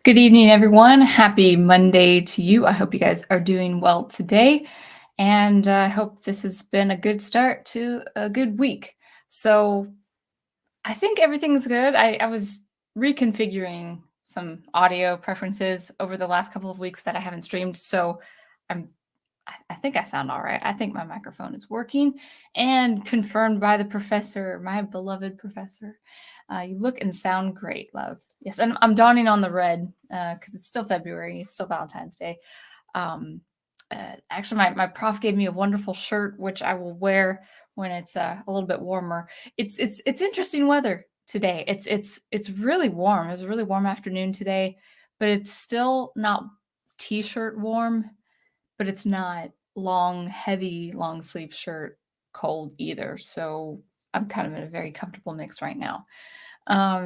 Good evening, everyone. Happy Monday to you. I hope you guys are doing well today. And I hope this has been a good start to a good week. So I think everything's good. I was reconfiguring some audio preferences over the last couple of weeks that I haven't streamed. So I'm I think I sound all right. I think my microphone is working and confirmed by the professor, my beloved professor. You look and sound great, love. Yes, and I'm donning on the red because it's still February. It's still Valentine's Day. Actually, my prof gave me a wonderful shirt, which I will wear when it's a little bit warmer. It's interesting weather today. It's really warm. It was a really warm afternoon today, but it's still not t-shirt warm, but it's not long, heavy, long sleeve shirt cold either. So I'm kind of in a very comfortable mix right now.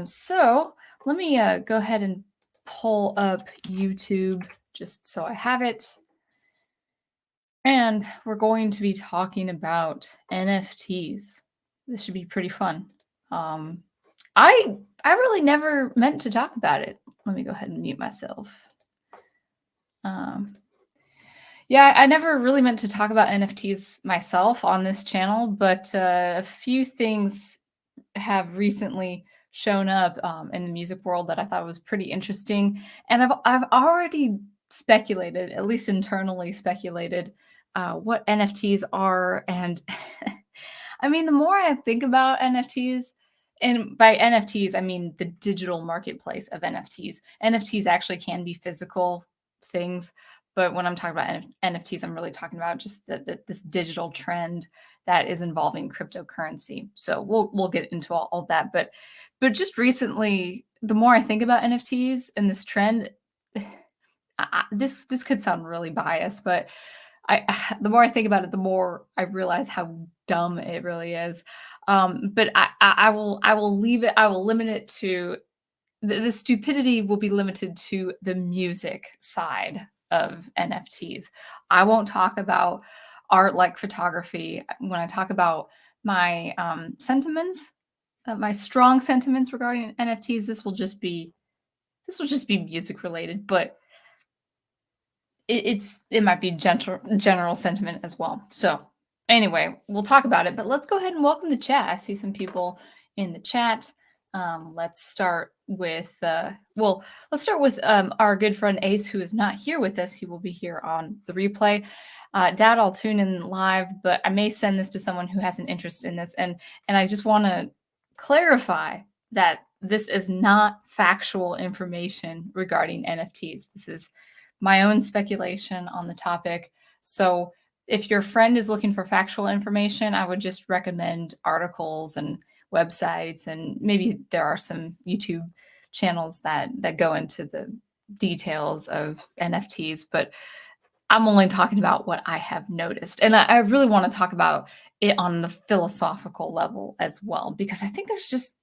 So let me go ahead and pull up YouTube just so I have it. And we're going to be talking about NFTs. This should be pretty fun. I really never meant to talk about it. Let me go ahead and mute myself. Yeah, I never really meant to talk about NFTs myself on this channel, but a few things have recently shown up in the music world that I thought was pretty interesting, and I've already speculated, at least internally speculated, what NFTs are, and I mean, the more I think about NFTs, and by NFTs I mean the digital marketplace of NFTs. NFTs actually can be physical things, but when I'm talking about NFTs, I'm really talking about just this digital trend that is involving cryptocurrency. So we'll get into all that, but just recently, the more I think about NFTs and this trend, this could sound really biased, but the more I think about it, the more I realize how dumb it really is. But I will leave it. I will limit it to the stupidity will be limited to the music side of NFTs. I won't talk about art like photography. When I talk about my sentiments, my strong sentiments regarding NFTs, this will just be music related, but it might be general sentiment as well. So anyway, we'll talk about it, but let's go ahead and welcome the chat. I see some people in the chat. Let's start with our good friend Ace, who is not here with us. He will be here on the replay. Doubt I'll tune in live, but I may send this to someone who has an interest in this. And I just want to clarify that this is not factual information regarding NFTs. This is my own speculation on the topic. So if your friend is looking for factual information, I would just recommend articles and websites, and maybe there are some YouTube channels that go into the details of NFTs, but I'm only talking about what I have noticed. And I really want to talk about it on the philosophical level as well, because I think it's just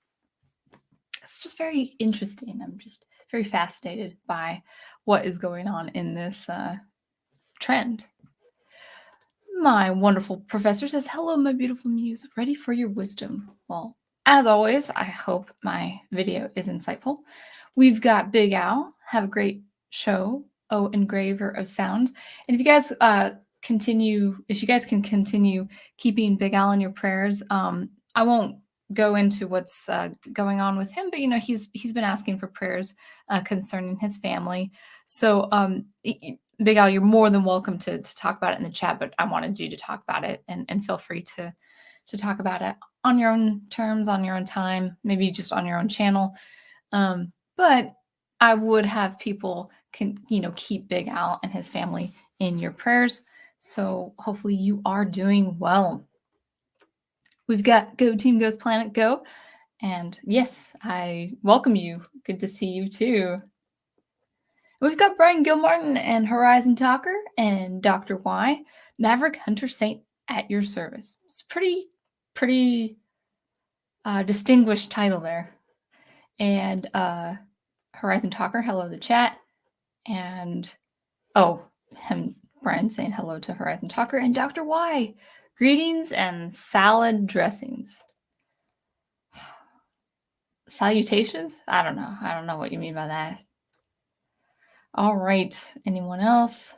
very interesting. I'm just very fascinated by what is going on in this trend. My wonderful professor says, hello, my beautiful muse, ready for your wisdom. Well, as always, I hope my video is insightful. We've got Big Al. Have a great show. Oh, Engraver of sound. And if you guys can continue keeping Big Al in your prayers, I won't go into what's going on with him, but he's been asking for prayers concerning his family. So Big Al, you're more than welcome to talk about it in the chat, but I wanted you to talk about it, and feel free to talk about it on your own terms, on your own time, maybe just on your own channel. But I would have people keep Big Al and his family in your prayers. So hopefully you are doing well. We've got Go Team Goes Planet Go. And yes, I welcome you. Good to see you too. We've got Brian Gilmartin and Horizon Talker and Dr. Y, Maverick Hunter Saint at your service. It's pretty distinguished title there. And Horizon Talker, hello to chat. And Brian saying hello to Horizon Talker and Dr. Y. Greetings and salad dressings. Salutations? I don't know what you mean by that. All right. Anyone else?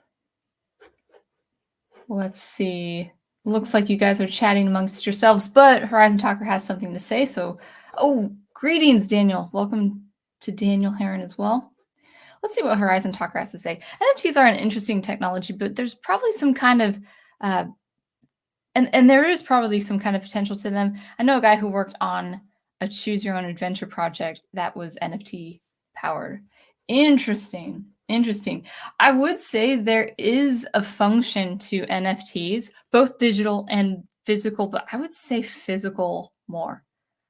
Let's see. Looks like you guys are chatting amongst yourselves, but Horizon Talker has something to say. So, oh, greetings, Daniel. Welcome to Daniel Heron as well. Let's see what Horizon Talker has to say. NFTs are an interesting technology, but there's probably some kind of uh, and there is probably some kind of potential to them. I know a guy who worked on a choose your own adventure project that was NFT powered. Interesting. Interesting. I would say there is a function to NFTs, both digital and physical, but I would say physical more.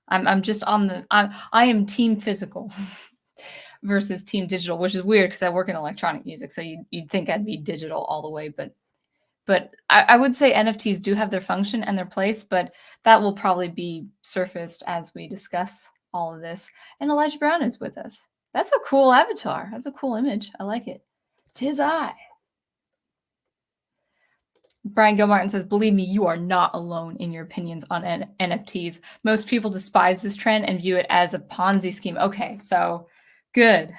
I'm just on the I am team physical versus team digital, which is weird because I work in electronic music, so you'd think I'd be digital all the way, but I would say NFTs do have their function and their place, but that will probably be surfaced as we discuss all of this. And Elijah Brown is with us. That's a cool avatar. That's a cool image. I like it. Tis I. Brian Gilmartin says, believe me, you are not alone in your opinions on NFTs. Most people despise this trend and view it as a Ponzi scheme. Okay, so good.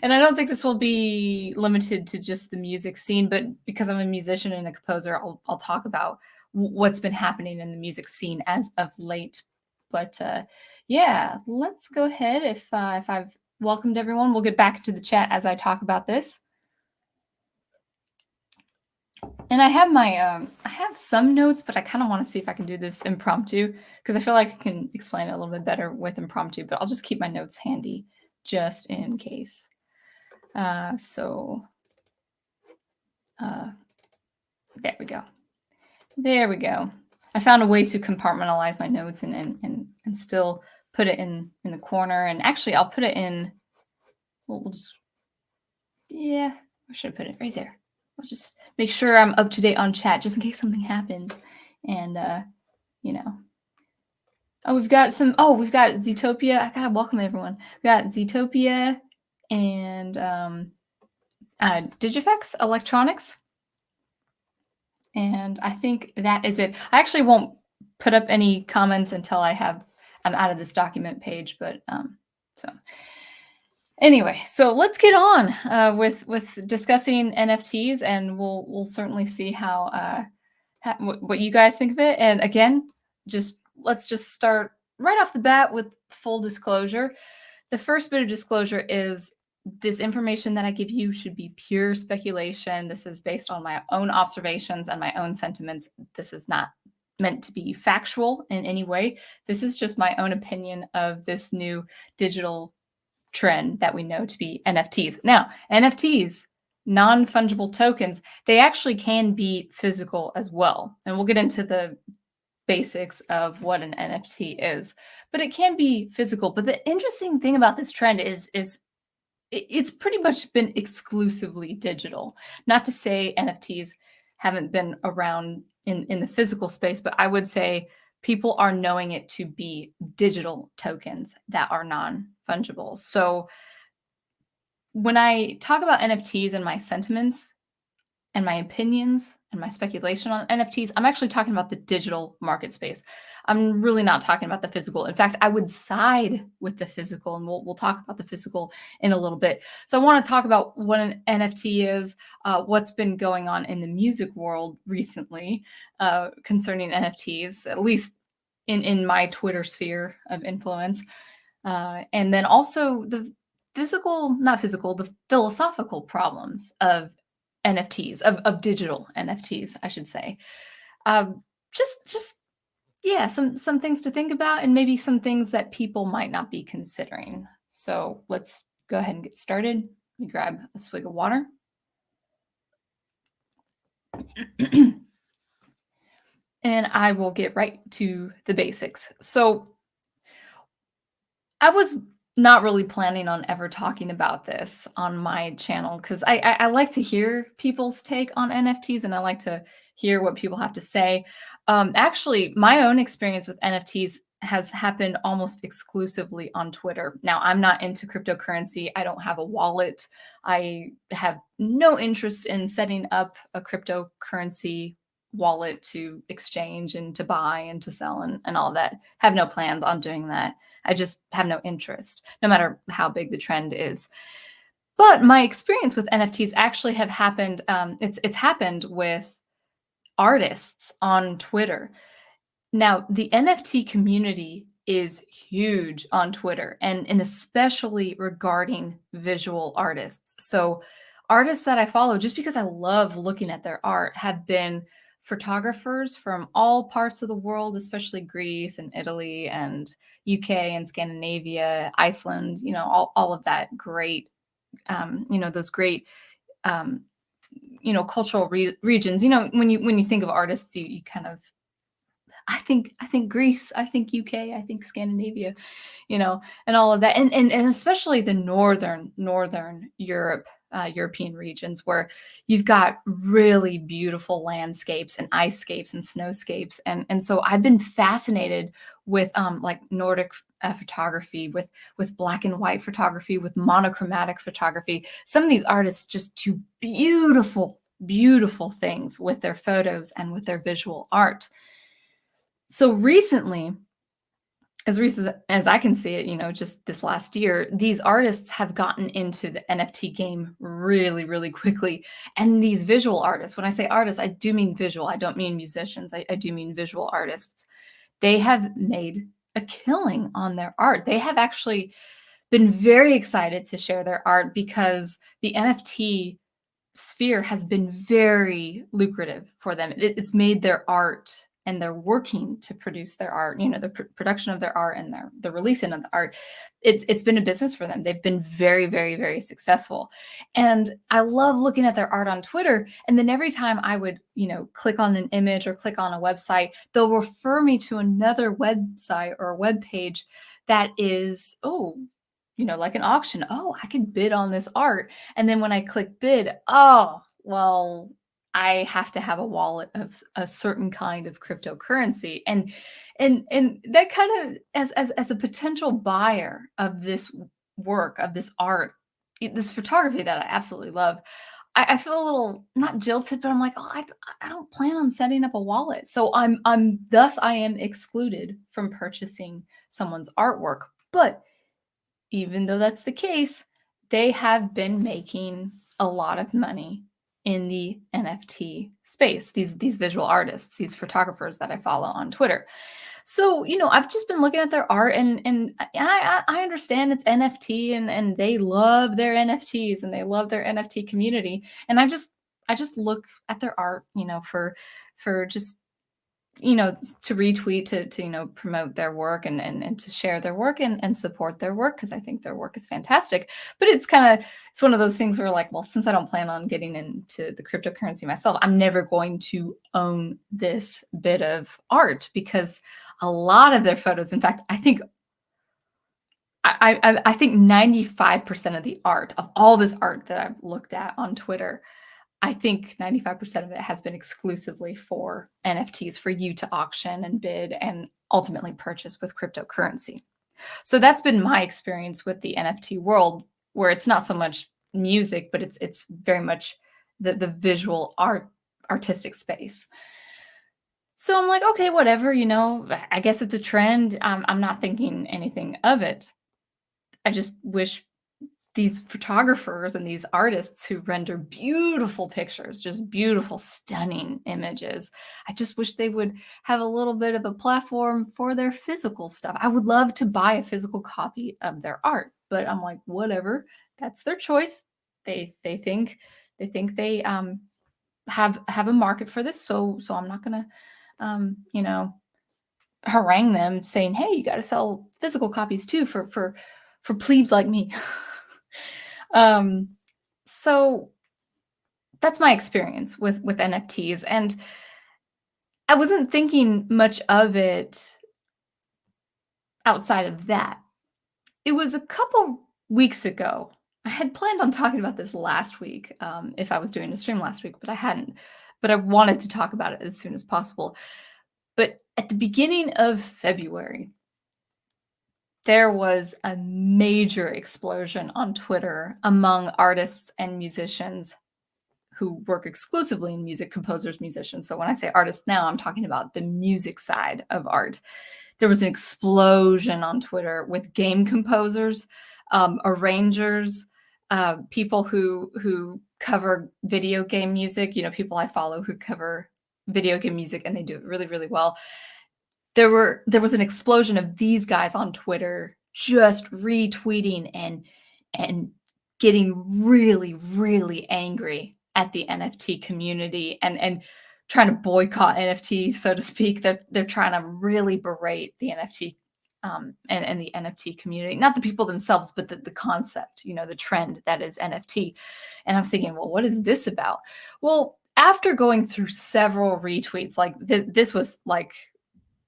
And I don't think this will be limited to just the music scene, but because I'm a musician and a composer, I'll talk about what's been happening in the music scene as of late. But yeah, let's go ahead. If I've welcomed everyone, we'll get back to the chat as I talk about this. And I have my I have some notes, but I kind of want to see if I can do this impromptu because I feel like I can explain it a little bit better with impromptu, but I'll just keep my notes handy just in case. There we go. There we go. I found a way to compartmentalize my notes and still put it in the corner. And actually, I'll put it in. We'll just, yeah, where should I put it? Right there. I'll just make sure I'm up to date on chat just in case something happens. And, you know. Oh, we've got Zootopia. I gotta welcome everyone. We got Zootopia and Digifex Electronics. And I think that is it. I actually won't put up any comments until I'm out of this document page, but so anyway, so let's get on with discussing NFTs, and we'll certainly see how what you guys think of it. And again, let's just start right off the bat with full disclosure. The first bit of disclosure is this information that I give you should be pure speculation. This is based on my own observations and my own sentiments. This is not meant to be factual in any way. This is just my own opinion of this new digital trend that we know to be NFTs. Now, NFTs, non-fungible tokens, they actually can be physical as well. And we'll get into the basics of what an NFT is, but it can be physical. But the interesting thing about this trend is it's pretty much been exclusively digital. Not to say NFTs haven't been around in the physical space, but I would say people are knowing it to be digital tokens that are non-fungible. So when I talk about NFTs and my sentiments and my opinions and my speculation on NFTs, I'm actually talking about the digital market space. I'm really not talking about the physical. In fact, I would side with the physical, and we'll talk about the physical in a little bit. So I want to talk about what an NFT is, what's been going on in the music world recently concerning NFTs, at least in my Twitter sphere of influence, and then also the the philosophical problems of NFTs, of digital NFTs, I should say. Just yeah, some things to think about, and maybe some things that people might not be considering. So let's go ahead and get started. Let me grab a swig of water. And I will get right to the basics. So I was not really planning on ever talking about this on my channel because I like to hear people's take on NFTs, and I like to hear what people have to say. Actually, my own experience with NFTs has happened almost exclusively on Twitter. Now, I'm not into cryptocurrency. I don't have a wallet. I have no interest in setting up a cryptocurrency wallet to exchange and to buy and to sell and all that. Have no plans on doing that. I just have no interest, no matter how big the trend is. But my experience with NFTs actually have happened. It's happened with artists on Twitter. Now, the NFT community is huge on Twitter and especially regarding visual artists. So, artists that I follow, just because I love looking at their art, have been photographers from all parts of the world, especially Greece and Italy and UK and Scandinavia, Iceland, all of that great, those great, um, cultural regions. When you think of artists, you kind of I think Greece, I think UK, I think Scandinavia, and all of that, and especially the northern European regions where you've got really beautiful landscapes and ice scapes and snowscapes, and so I've been fascinated with like Nordic photography, with black and white photography, with monochromatic photography. Some of these artists just do beautiful things with their photos and with their visual art. So recently, as recent as I can see it, just this last year, these artists have gotten into the NFT game really, really quickly. And these visual artists, when I say artists, I do mean visual. I don't mean musicians. I do mean visual artists. They have made a killing on their art. They have actually been very excited to share their art because the NFT sphere has been very lucrative for them. It's made their art, and they're working to produce their art, the production of their art and the releasing of the art. It's been a business for them. They've been very, very, very successful. And I love looking at their art on Twitter. And then every time I would, click on an image or click on a website, they'll refer me to another website or a web page that is, like an auction. Oh, I can bid on this art. And then when I click bid, oh, well, I have to have a wallet of a certain kind of cryptocurrency. And that kind of, as a potential buyer of this work, of this art, this photography that I absolutely love, I feel a little not jilted, but I'm like, oh, I don't plan on setting up a wallet. So I am excluded from purchasing someone's artwork. But even though that's the case, they have been making a lot of money in the NFT space, these visual artists, these photographers that I follow on Twitter. So, I've just been looking at their art, and I understand it's NFT, and they love their NFTs and they love their NFT community. And I just look at their art, for just to retweet, to promote their work, and to share their work, and support their work, because I think their work is fantastic. But it's one of those things where, like, well, since I don't plan on getting into the cryptocurrency myself, I'm never going to own this bit of art, because a lot of their photos, in fact, I think 95% of the art, of all this art that I've looked at on Twitter, I think 95% of it has been exclusively for NFTs, for you to auction and bid and ultimately purchase with cryptocurrency. So that's been my experience with the NFT world, where it's not so much music, but it's very much the visual artistic space. So I'm like, okay, whatever, I guess it's a trend. I'm not thinking anything of it. I just wish these photographers and these artists who render beautiful pictures, just beautiful, stunning images, I just wish they would have a little bit of a platform for their physical stuff. I would love to buy a physical copy of their art, but I'm like, whatever, that's their choice. They think they have a market for this, so I'm not gonna harangue them saying, hey, you got to sell physical copies too for plebes like me. So that's my experience with NFTs, and I wasn't thinking much of it outside of that. It was a couple weeks ago. I had planned on talking about this last week, if I was doing a stream last week, but I hadn't. But I wanted to talk about it as soon as possible. But at the beginning of February, there was a major explosion on Twitter among artists and musicians who work exclusively in music, composers, musicians. So when I say artists now, I'm talking about the music side of art. There was an explosion on Twitter with game composers, arrangers, people who cover video game music, people I follow who cover video game music, and they do it really, really well. There was an explosion of these guys on Twitter just retweeting and getting really, really angry at the NFT community and trying to boycott NFT, so to speak. They're trying to really berate the NFT and the NFT community, not the people themselves, but the concept, the trend that is NFT. And I was thinking, well, what is this about? Well, after going through several retweets, like this was like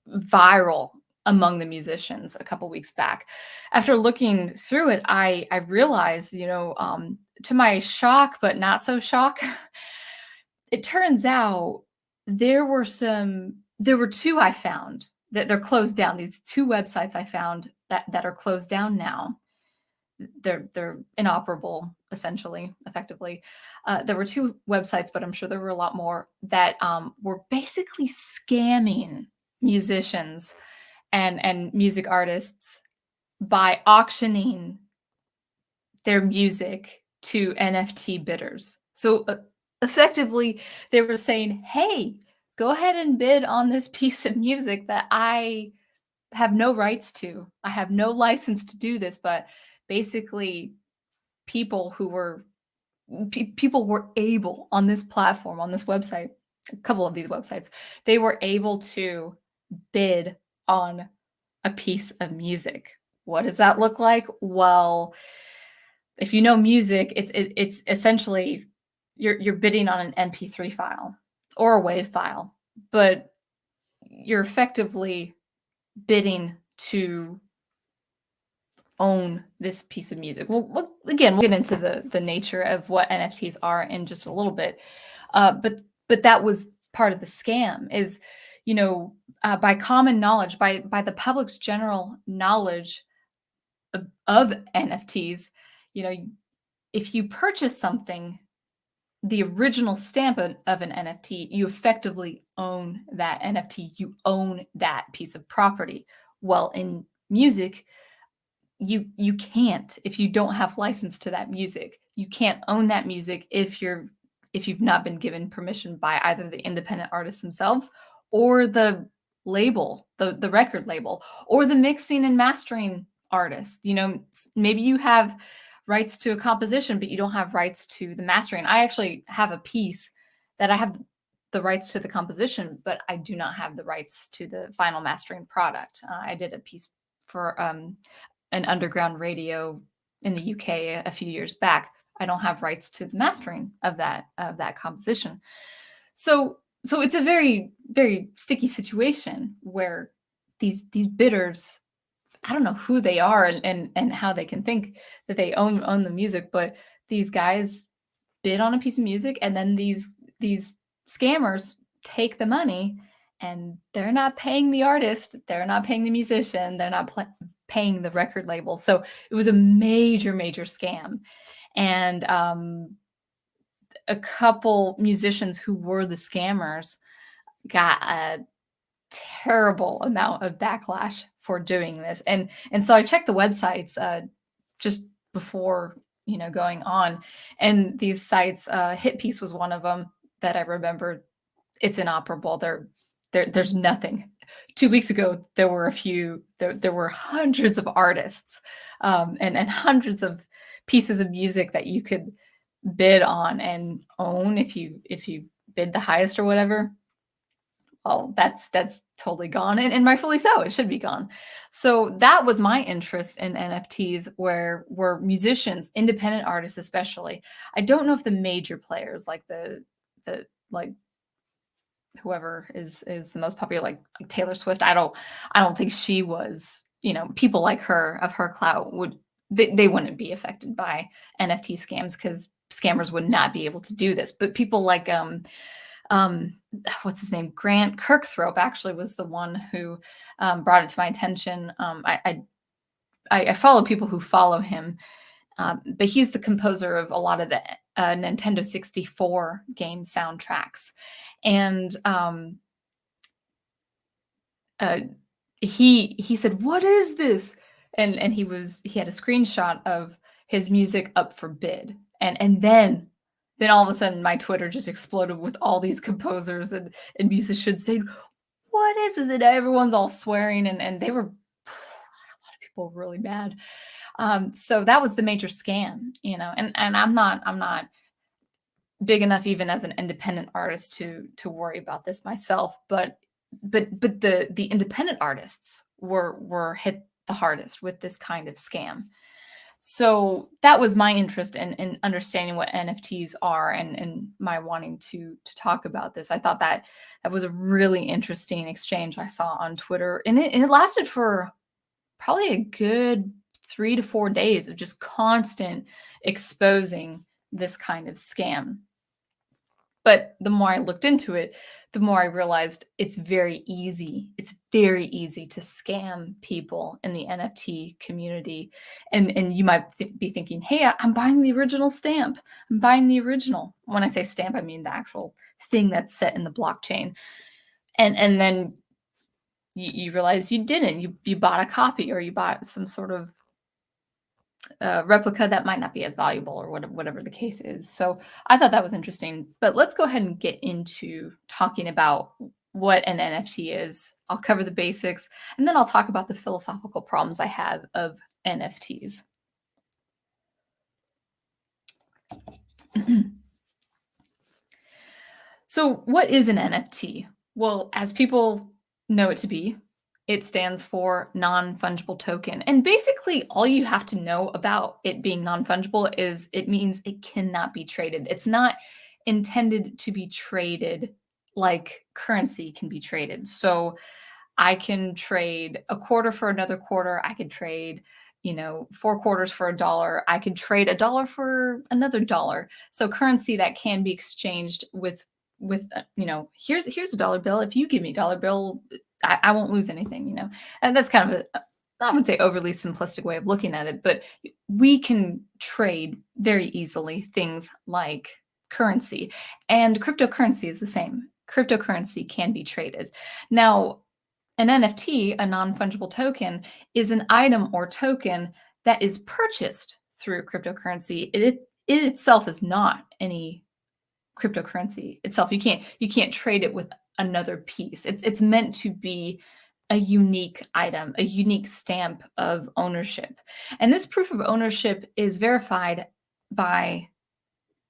viral among the musicians a couple weeks back. After looking through it, I realized, to my shock, but not so shock, it turns out there were two I found that they're closed down. These two websites I found that are closed down now. They're inoperable, essentially, effectively. There were two websites, but I'm sure there were a lot more that were basically scamming musicians and music artists by auctioning their music to NFT bidders. So effectively, they were saying, hey, go ahead and bid on this piece of music that I have no rights to. I have no license to do this, but basically people were able on this platform, on this website, a couple of these websites, they were able to bid on a piece of music. What does that look like? Well, if you know music, it's essentially you're bidding on an MP3 file or a WAV file, but you're effectively bidding to own this piece of music. Well, again, we'll get into the nature of what NFTs are in just a little bit. But that was part of the scam is, by common knowledge, by the public's general knowledge of NFTs, if you purchase something, the original stamp of an NFT, you effectively own that NFT. You own that piece of property. Well, in music, you can't, if you don't have license to that music. You can't own that music if you've not been given permission by either the independent artists themselves or the label, the record label, or the mixing and mastering artist. Maybe you have rights to a composition, but you don't have rights to the mastering. I actually have a piece that I have the rights to the composition, but I do not have the rights to the final mastering product. I did a piece for an underground radio in the UK a few years back. I don't have rights to the mastering of that composition. So it's a very, very sticky situation where these bidders, I don't know who they are and how they can think that they own the music, but these guys bid on a piece of music, and then these scammers take the money, and they're not paying the artist, they're not paying the musician, they're not paying the record label. So it was a major, major scam. And a couple musicians who were the scammers got a terrible amount of backlash for doing this. And so I checked the websites just before going on, and these sites, Hit Piece was one of them that I remembered. It's inoperable. There's nothing. 2 weeks ago, there were hundreds of artists and hundreds of pieces of music that you could bid on and own if you bid the highest or whatever. Well, that's totally gone, and rightfully so. It should be gone. So that was my interest in NFTs, where musicians, independent artists especially. I don't know if the major players like the like whoever is the most popular, like Taylor Swift. I don't think she was. People like her, of her clout, they wouldn't be affected by NFT scams, because scammers would not be able to do this. But people like what's his name? Grant Kirkthrope actually was the one who brought it to my attention. I follow people who follow him, but he's the composer of a lot of the Nintendo 64 game soundtracks, and he said, "What is this?" And he had a screenshot of his music up for bid. And then all of a sudden my Twitter just exploded with all these composers and musicians saying, "What is this?" And everyone's all swearing, and they were a lot of people were really mad. So that was the major scam, and I'm not big enough even as an independent artist to worry about this myself, but the independent artists were hit the hardest with this kind of scam. So that was my interest in understanding what NFTs are, and my wanting to talk about this. I thought that was a really interesting exchange I saw on Twitter, and it lasted for probably a good 3 to 4 days of just constant exposing this kind of scam. But the more I looked into it, the more I realized it's very easy. It's very easy to scam people in the NFT community. And you might be thinking, hey, I'm buying the original stamp. I'm buying the original. When I say stamp, I mean the actual thing that's set in the blockchain. And then you realize you didn't. You bought a copy, or you bought some sort of replica that might not be as valuable, or whatever the case is. So I thought that was interesting. But let's go ahead and get into talking about what an NFT is. I'll cover the basics, and then I'll talk about the philosophical problems I have of NFTs. So what is an NFT? Well, as people know it to be, it stands for non-fungible token. And basically, all you have to know about it being non-fungible is it means it cannot be traded. It's not intended to be traded like currency can be traded. So I can trade a quarter for another quarter. I could trade, 4 quarters for $1. I could trade $1 for another dollar. So currency that can be exchanged with here's a dollar bill. If you give me a dollar bill, I won't lose anything. And that's kind of I would say overly simplistic way of looking at it, but we can trade very easily things like currency, and cryptocurrency is the same. Cryptocurrency can be traded. Now, an NFT, a non-fungible token, is an item or token that is purchased through cryptocurrency. It itself is not any cryptocurrency itself. You can't trade it with another piece. It's meant to be a unique item, a unique stamp of ownership. And this proof of ownership is verified by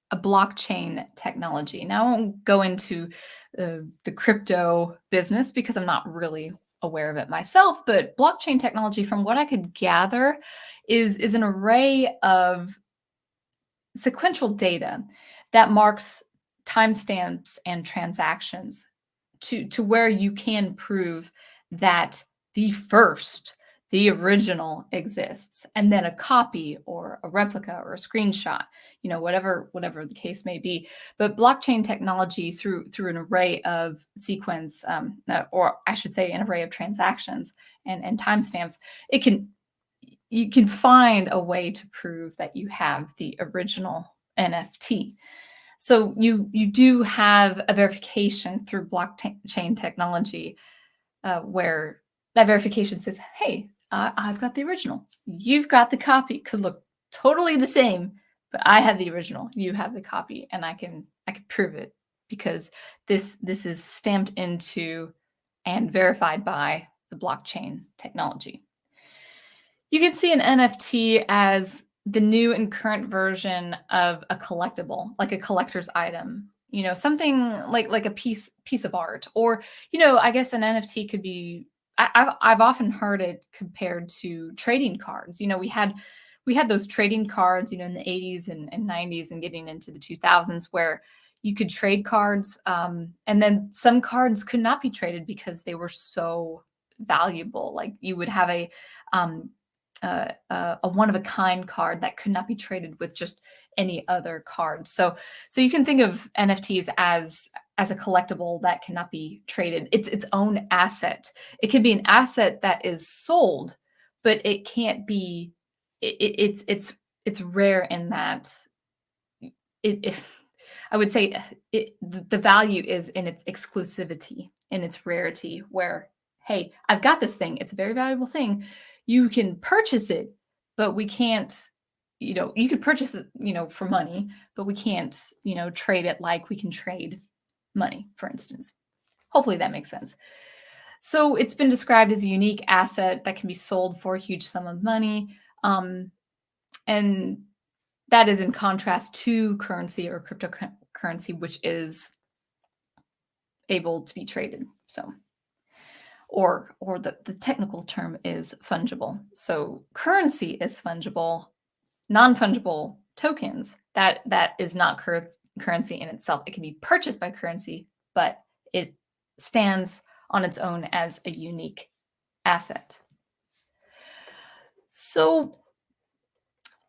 a blockchain technology. Now, I won't go into the crypto business because I'm not really aware of it myself, but blockchain technology, from what I could gather, is an array of sequential data that marks timestamps and transactions to where you can prove that the original exists, and then a copy or a replica or a screenshot, whatever the case may be. But blockchain technology, through an array of sequence, or I should say an array of transactions and timestamps, you can find a way to prove that you have the original NFT. So you do have a verification through blockchain technology, where that verification says, "Hey, I've got the original. You've got the copy. Could look totally the same, but I have the original. You have the copy, and I can prove it because this is stamped into and verified by the blockchain technology." You can see an NFT as the new and current version of a collectible, like a collector's item. Something like a piece of art, or I guess an NFT could be. I've often heard it compared to trading cards. We had those trading cards, in the 80s and 90s and getting into the 2000s, where you could trade cards, and then some cards could not be traded because they were so valuable. Like you would have um, a one of a kind card that could not be traded with just any other card. So you can think of NFTs as a collectible that cannot be traded. It's its own asset. It can be an asset that is sold, but it can't be. It's rare in that if I would say the value is in its exclusivity, in its rarity, where, hey, I've got this thing. It's a very valuable thing. You can purchase it, but we can't you could purchase it, for money, but we can't, trade it like we can trade money, for instance. Hopefully that makes sense. So it's been described as a unique asset that can be sold for a huge sum of money. And that is in contrast to currency or cryptocurrency, which is able to be traded. So, or the technical term is fungible. So currency is fungible. Non-fungible tokens, that is not currency in itself. It can be purchased by currency, but it stands on its own as a unique asset. So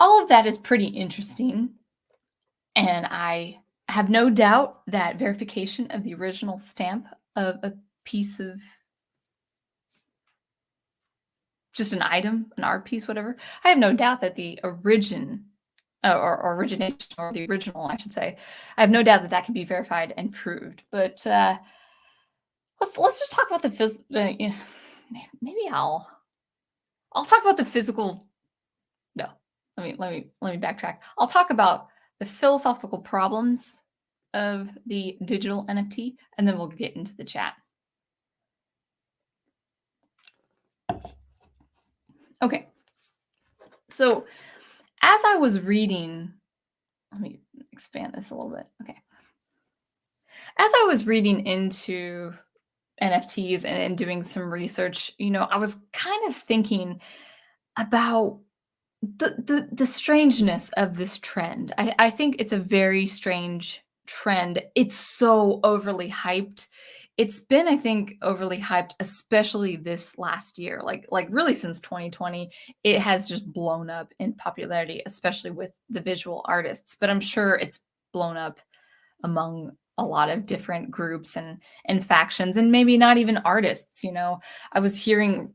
all of that is pretty interesting. And I have no doubt that verification of the original stamp of a piece of just an item, an art piece, whatever, I have no doubt that the origination or the original, I should say, I have no doubt that that can be verified and proved. But let's just talk about the maybe I'll talk about the physical. No, let me backtrack. I'll talk about the philosophical problems of the digital NFT, and then we'll get into the chat. Okay, so as I was reading, let me expand this a little bit. Okay. As I was reading into NFTs and doing some research, I was kind of thinking about the strangeness of this trend. I think it's a very strange trend. It's so overly hyped. It's been, I think, overly hyped, especially this last year. Like really since 2020, it has just blown up in popularity, especially with the visual artists. But I'm sure it's blown up among a lot of different groups and factions, and maybe not even artists. I was hearing,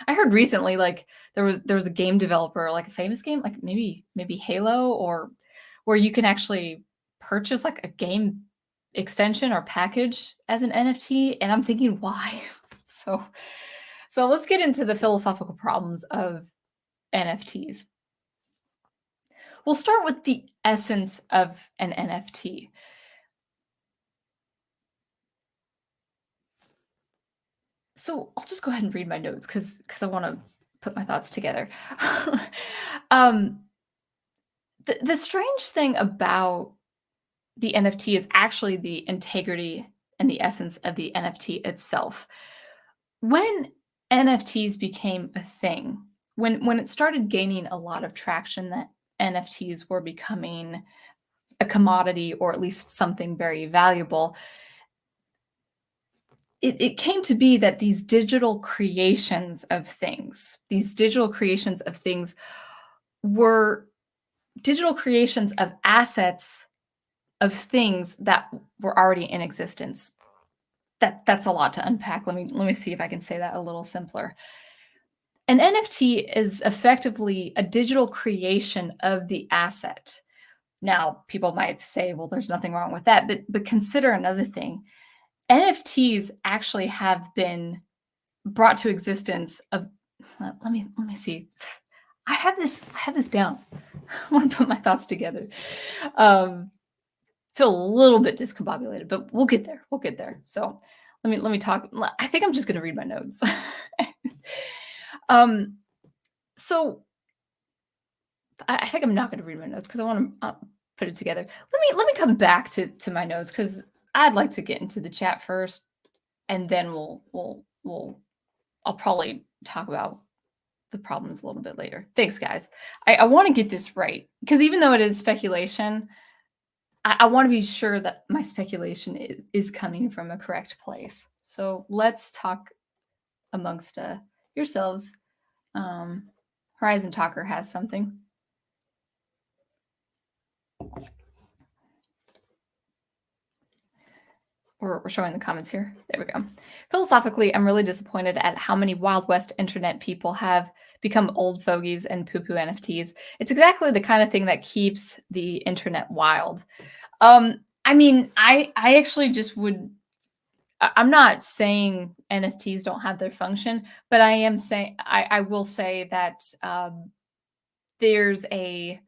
I heard recently, like there was a game developer, like a famous game, like maybe Halo, or where you can actually purchase like a game extension or package as an NFT, and I'm thinking, why? So let's get into the philosophical problems of NFTs. We'll start with the essence of an NFT. So I'll just go ahead and read my notes because I want to put my thoughts together. The strange thing about the NFT is actually the integrity and the essence of the NFT itself. When NFTs became a thing, when it started gaining a lot of traction, that NFTs were becoming a commodity, or at least something very valuable, it came to be that these digital creations of things were digital creations of assets of things that were already in existence. That's a lot to unpack. Let me see if I can say that a little simpler. An NFT is effectively a digital creation of the asset. Now, people might say, well, there's nothing wrong with that, but consider another thing. NFTs actually have been brought to existence of, let me see. I have this down. I want to put my thoughts together. Feel a little bit discombobulated, but we'll get there. So let me talk. I think I'm just going to read my notes. So I think I'm not going to read my notes because I want to put it together. Let me come back to my notes because I'd like to get into the chat first, and then I'll probably talk about the problems a little bit later. Thanks, guys. I want to get this right because even though it is speculation, I want to be sure that my speculation is coming from a correct place. So let's talk amongst yourselves. Horizon Talker has something. We're showing the comments here. There we go. Philosophically, I'm really disappointed at how many Wild West internet people have become old fogies and poo-poo NFTs. It's exactly the kind of thing that keeps the internet wild. I mean, I actually just would, I'm not saying NFTs don't have their function, but I am saying, I will say that there's a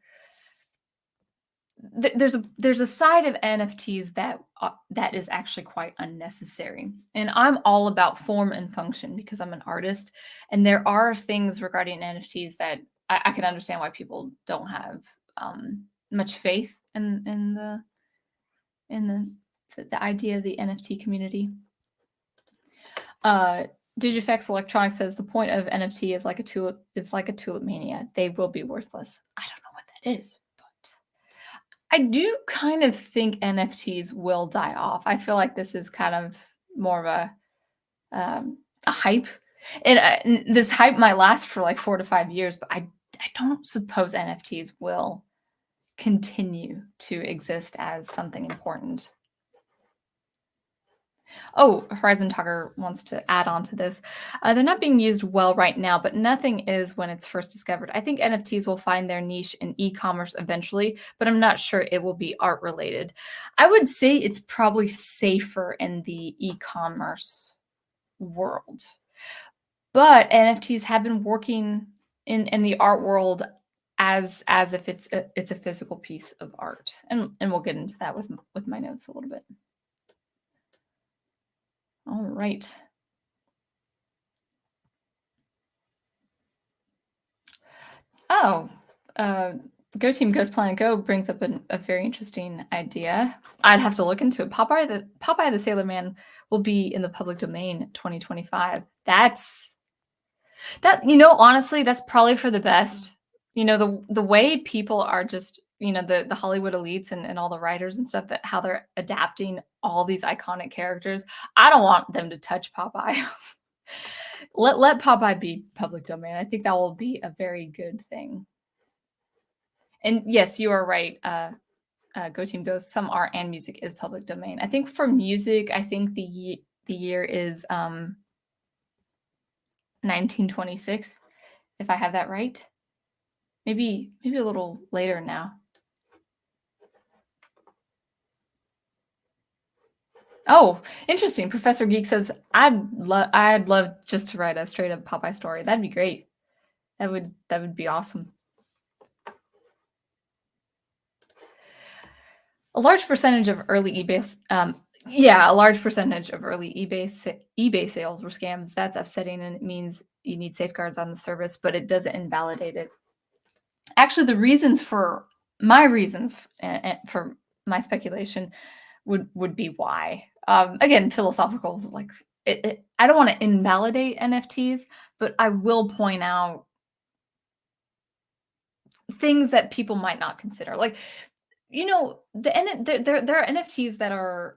there's a side of NFTs that is actually quite unnecessary. And I'm all about form and function because I'm an artist, and there are things regarding NFTs that I can understand why people don't have much faith in the idea of the NFT community. Digifex Electronics says the point of NFT is like a tulip mania. They will be worthless. I don't know what that is, but I do kind of think NFTs will die off. I feel like this is kind of more of a hype, and this hype might last for like 4 to 5 years, but I don't suppose NFTs will continue to exist as something important. Oh, Horizon Talker wants to add on to this. They're not being used well right now, but nothing is when it's first discovered. I think NFTs will find their niche in e-commerce eventually, but I'm not sure it will be art related. I would say it's probably safer in the e-commerce world. But NFTs have been working in the art world as if it's a physical piece of art. And we'll get into that with my notes a little bit. All right. Oh, Go Team Ghost Planet Go brings up a very interesting idea. I'd have to look into it. Popeye the Sailor Man will be in the public domain 2025. Honestly, that's probably for the best. The way people are just, the Hollywood elites and all the writers and stuff, that how they're adapting all these iconic characters. I don't want them to touch Popeye. Let Popeye be public domain. I think that will be a very good thing. And yes, you are right. Go Team Go. Some art and music is public domain. I think for music, I think the year is 1926, if I have that right. Maybe a little later now. Oh, interesting. Professor Geek says I'd love just to write a straight up Popeye story. That'd be great. That would be awesome. A large percentage of early eBay sales were scams. That's upsetting, and it means you need safeguards on the service, but it doesn't invalidate it. Actually, the reasons for my speculation would be why. Again, philosophical. Like I don't want to invalidate NFTs, but I will point out things that people might not consider. Like, there are NFTs that are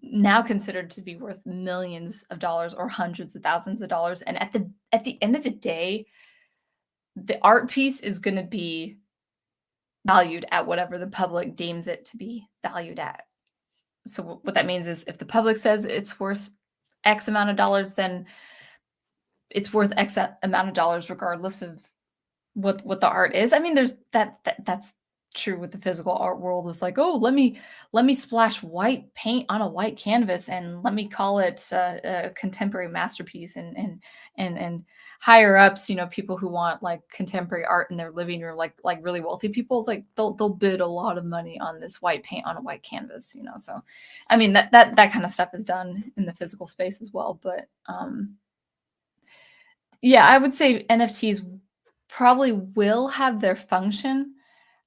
now considered to be worth millions of dollars or hundreds of thousands of dollars, and at the end of the day, the art piece is going to be valued at whatever the public deems it to be valued at. So what that means is if the public says it's worth X amount of dollars, then it's worth X amount of dollars regardless of what the art is. I mean, there's that's true with the physical art world. It's like, oh, let me splash white paint on a white canvas and let me call it a contemporary masterpiece, and higher ups, people who want like contemporary art in their living room, like really wealthy people, it's like they'll bid a lot of money on this white paint on a white canvas, so I mean that kind of stuff is done in the physical space as well. But yeah, I would say NFTs probably will have their function,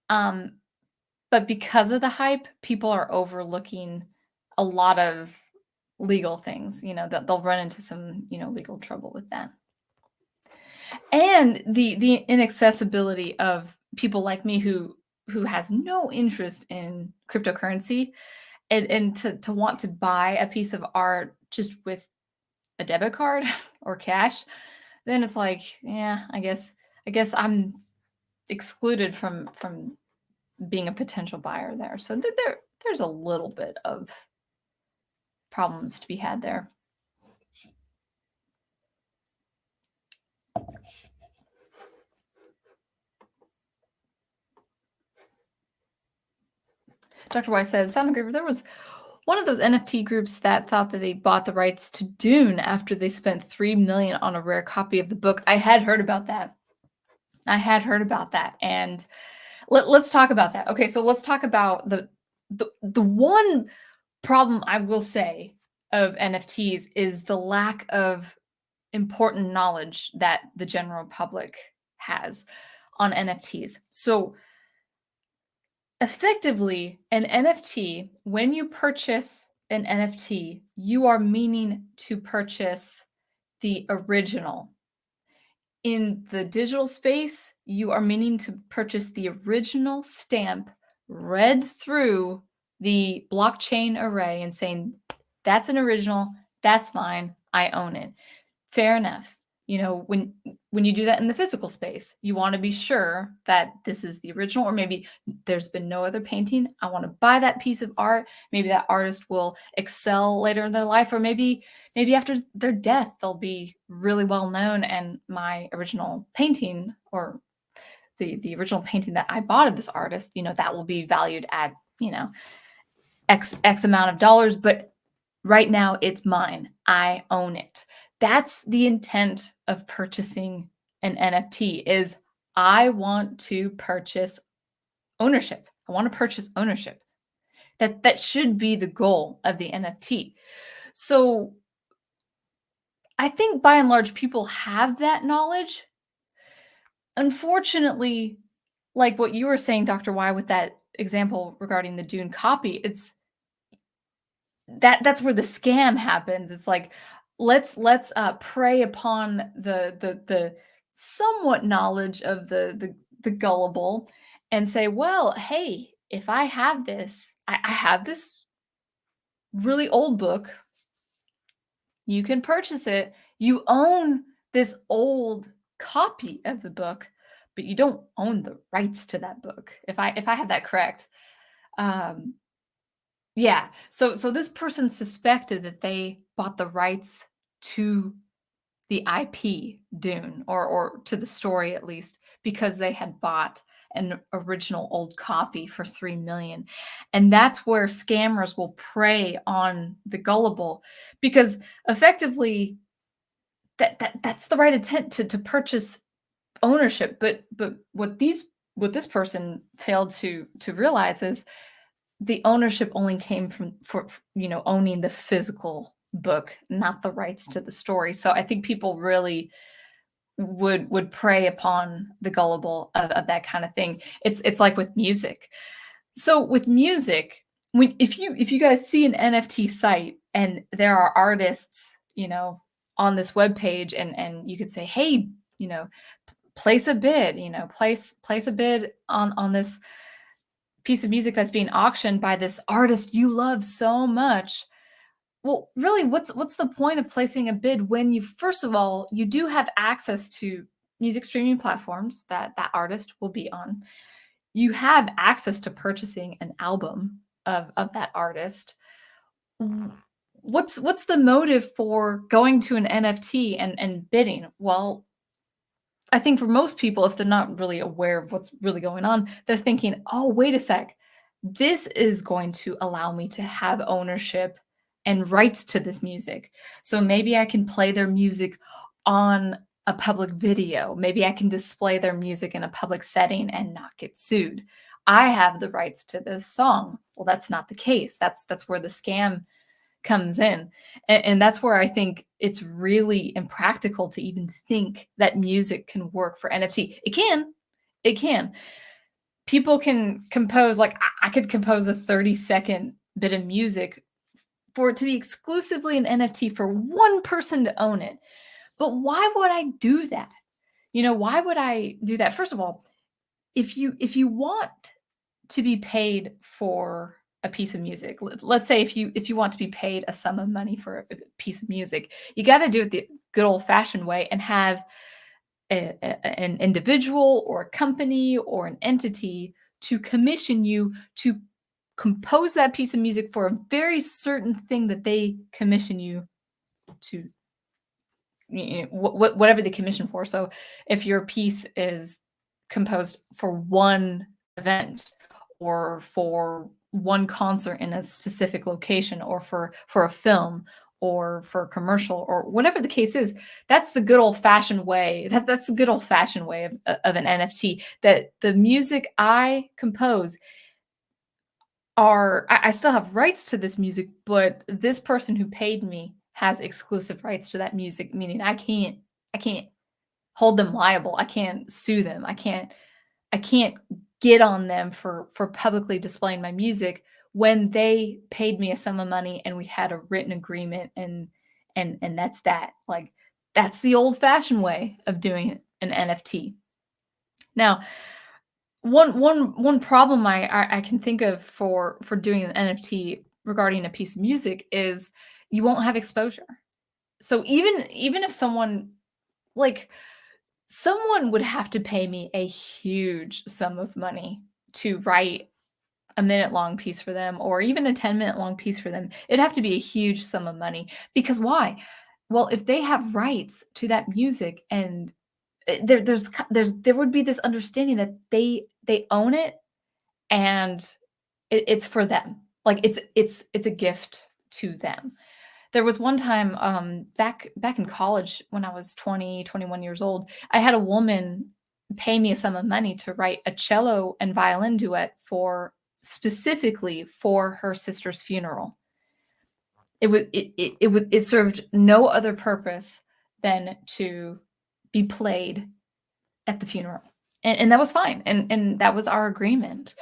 but because of the hype, people are overlooking a lot of legal things, that they'll run into some legal trouble with that. And the inaccessibility of people like me who has no interest in cryptocurrency, and to want to buy a piece of art just with a debit card or cash, then it's like, yeah, I guess I'm excluded from being a potential buyer there. So there's a little bit of problems to be had there. Dr. Weiss says, Sound Engraver, there was one of those NFT groups that thought that they bought the rights to Dune after they spent $3 million on a rare copy of the book. I had heard about that. I had heard about that, and let's talk about that. Okay, so let's talk about the one problem I will say of NFTs is the lack of important knowledge that the general public has on NFTs. So effectively, an NFT, when you purchase an NFT, you are meaning to purchase the original. In the digital space, you are meaning to purchase the original stamp read through the blockchain array and saying, that's an original, that's mine, I own it. Fair enough. You know, when you do that in the physical space, you want to be sure that this is the original, or maybe there's been no other painting. I want to buy that piece of art. Maybe that artist will excel later in their life, or maybe after their death they'll be really well known, and my original painting, or the original painting that I bought of this artist, you know, that will be valued at, you know, X amount of dollars, but right now it's mine. I own it. That's the intent of purchasing an NFT is I want to purchase ownership. I want to purchase ownership. That should be the goal of the NFT. So I think by and large people have that knowledge. Unfortunately, like what you were saying, Dr. Y, with that example regarding the Dune copy, it's that's where the scam happens. It's like, let's prey upon the somewhat knowledge of the gullible and say, well, hey, if I have this, I have this really old book, you can purchase it. You own this old copy of the book, but you don't own the rights to that book. If I have that correct. Um, Yeah. So this person suspected that they bought the rights to the IP Dune, or to the story at least, because they had bought an original old copy for 3 million. And that's where scammers will prey on the gullible, because effectively that's the right intent to purchase ownership. But what this person failed to realize is the ownership only came from for you know, owning the physical book, not the rights to the story. So I think people really would prey upon the gullible of that kind of thing. It's like with music. So with music, when if you guys see an NFT site and there are artists, you know, on this web page, and you could say, hey, you know, place a bid, you know, place a bid on this piece of music that's being auctioned by this artist you love so much. Well, really, what's the point of placing a bid when you, first of all, you do have access to music streaming platforms that that artist will be on. You have access to purchasing an album of that artist. What's the motive for going to an NFT and bidding? Well, I think for most people, if they're not really aware of what's really going on, they're thinking, oh, wait a sec. This is going to allow me to have ownership and rights to this music. So maybe I can play their music on a public video. Maybe I can display their music in a public setting and not get sued. I have the rights to this song. Well, that's not the case. That's where the scam comes in. And that's where I think it's really impractical to even think that music can work for NFT. It can. It can. People can compose, like I could compose a 30-second bit of music for it to be exclusively an NFT for one person to own it. But why would I do that? You know, why would I do that? First of all, if you want to be paid for a piece of music, let's say if you want to be paid a sum of money for a piece of music, you got to do it the good old fashioned way and have an individual or a company or an entity to commission you to compose that piece of music for a very certain thing that they commission you to, you know, whatever they commission for. So if your piece is composed for one event, or for one concert in a specific location, or for a film, or for a commercial or whatever the case is. That's the good old fashioned way. That's the good old fashioned way of an NFT. That the music I compose I still have rights to this music, but this person who paid me has exclusive rights to that music, meaning I can't hold them liable. I can't sue them. I can't get on them for publicly displaying my music when they paid me a sum of money and we had a written agreement, and that's that. Like, that's the old-fashioned way of doing an NFT. Now, one problem I can think of for doing an NFT regarding a piece of music is you won't have exposure. So even if someone would have to pay me a huge sum of money to write a minute-long piece for them or even a 10-minute-long piece for them. It'd have to be a huge sum of money because why? Well, if they have rights to that music and there would be this understanding that they own it and it's for them. Like it's a gift to them. There was one time back in college when I was 20, 21 years old, I had a woman pay me a sum of money to write a cello and violin duet for specifically for her sister's funeral. It served no other purpose than to be played at the funeral. And that was fine. And that was our agreement.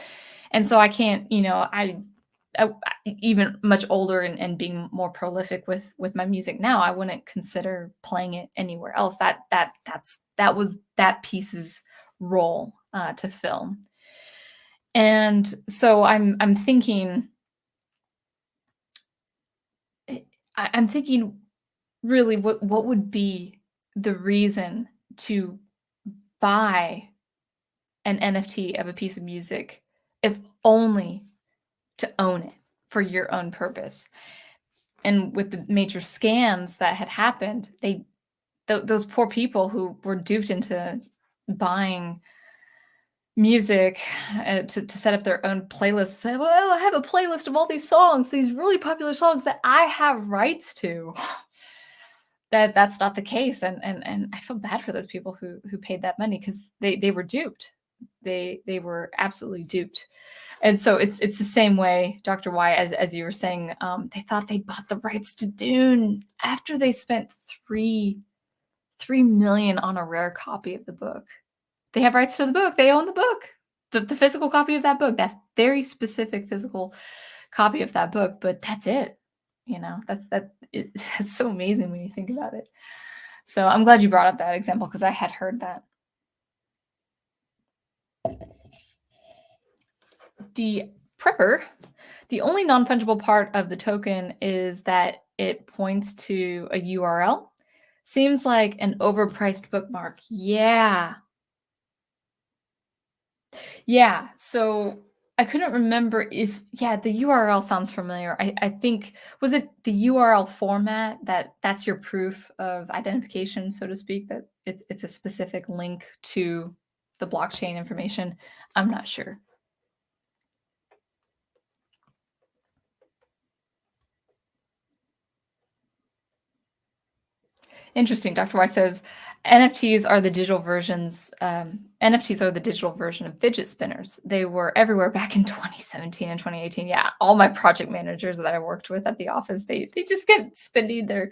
And so I can't, I even much older and being more prolific with my music now, I wouldn't consider playing it anywhere else. That was that piece's role to fill. And so I'm thinking really what would be the reason to buy an NFT of a piece of music if only to own it for your own purpose. And with the major scams that had happened, those poor people who were duped into buying music to set up their own playlists say, well, I have a playlist of all these songs, these really popular songs that I have rights to. That's not the case. And I feel bad for those people who paid that money because they were duped. They were absolutely duped. And so it's the same way, Dr. Y, as you were saying, they thought they bought the rights to Dune after they spent $3 million on a rare copy of the book. They have rights to the book. They own the book, the physical copy of that book, that very specific physical copy of that book. But that's it. That's so amazing when you think about it. So I'm glad you brought up that example because I had heard that. The prepper, the only non-fungible part of the token is that it points to a URL. Seems like an overpriced bookmark. Yeah. So I couldn't remember the URL sounds familiar. I think, was it the URL format that's your proof of identification, so to speak, that it's a specific link to the blockchain information? I'm not sure. Interesting. Dr. Y says NFTs are the digital versions. NFTs are the digital version of fidget spinners. They were everywhere back in 2017 and 2018. Yeah, all my project managers that I worked with at the office, they just kept spinning their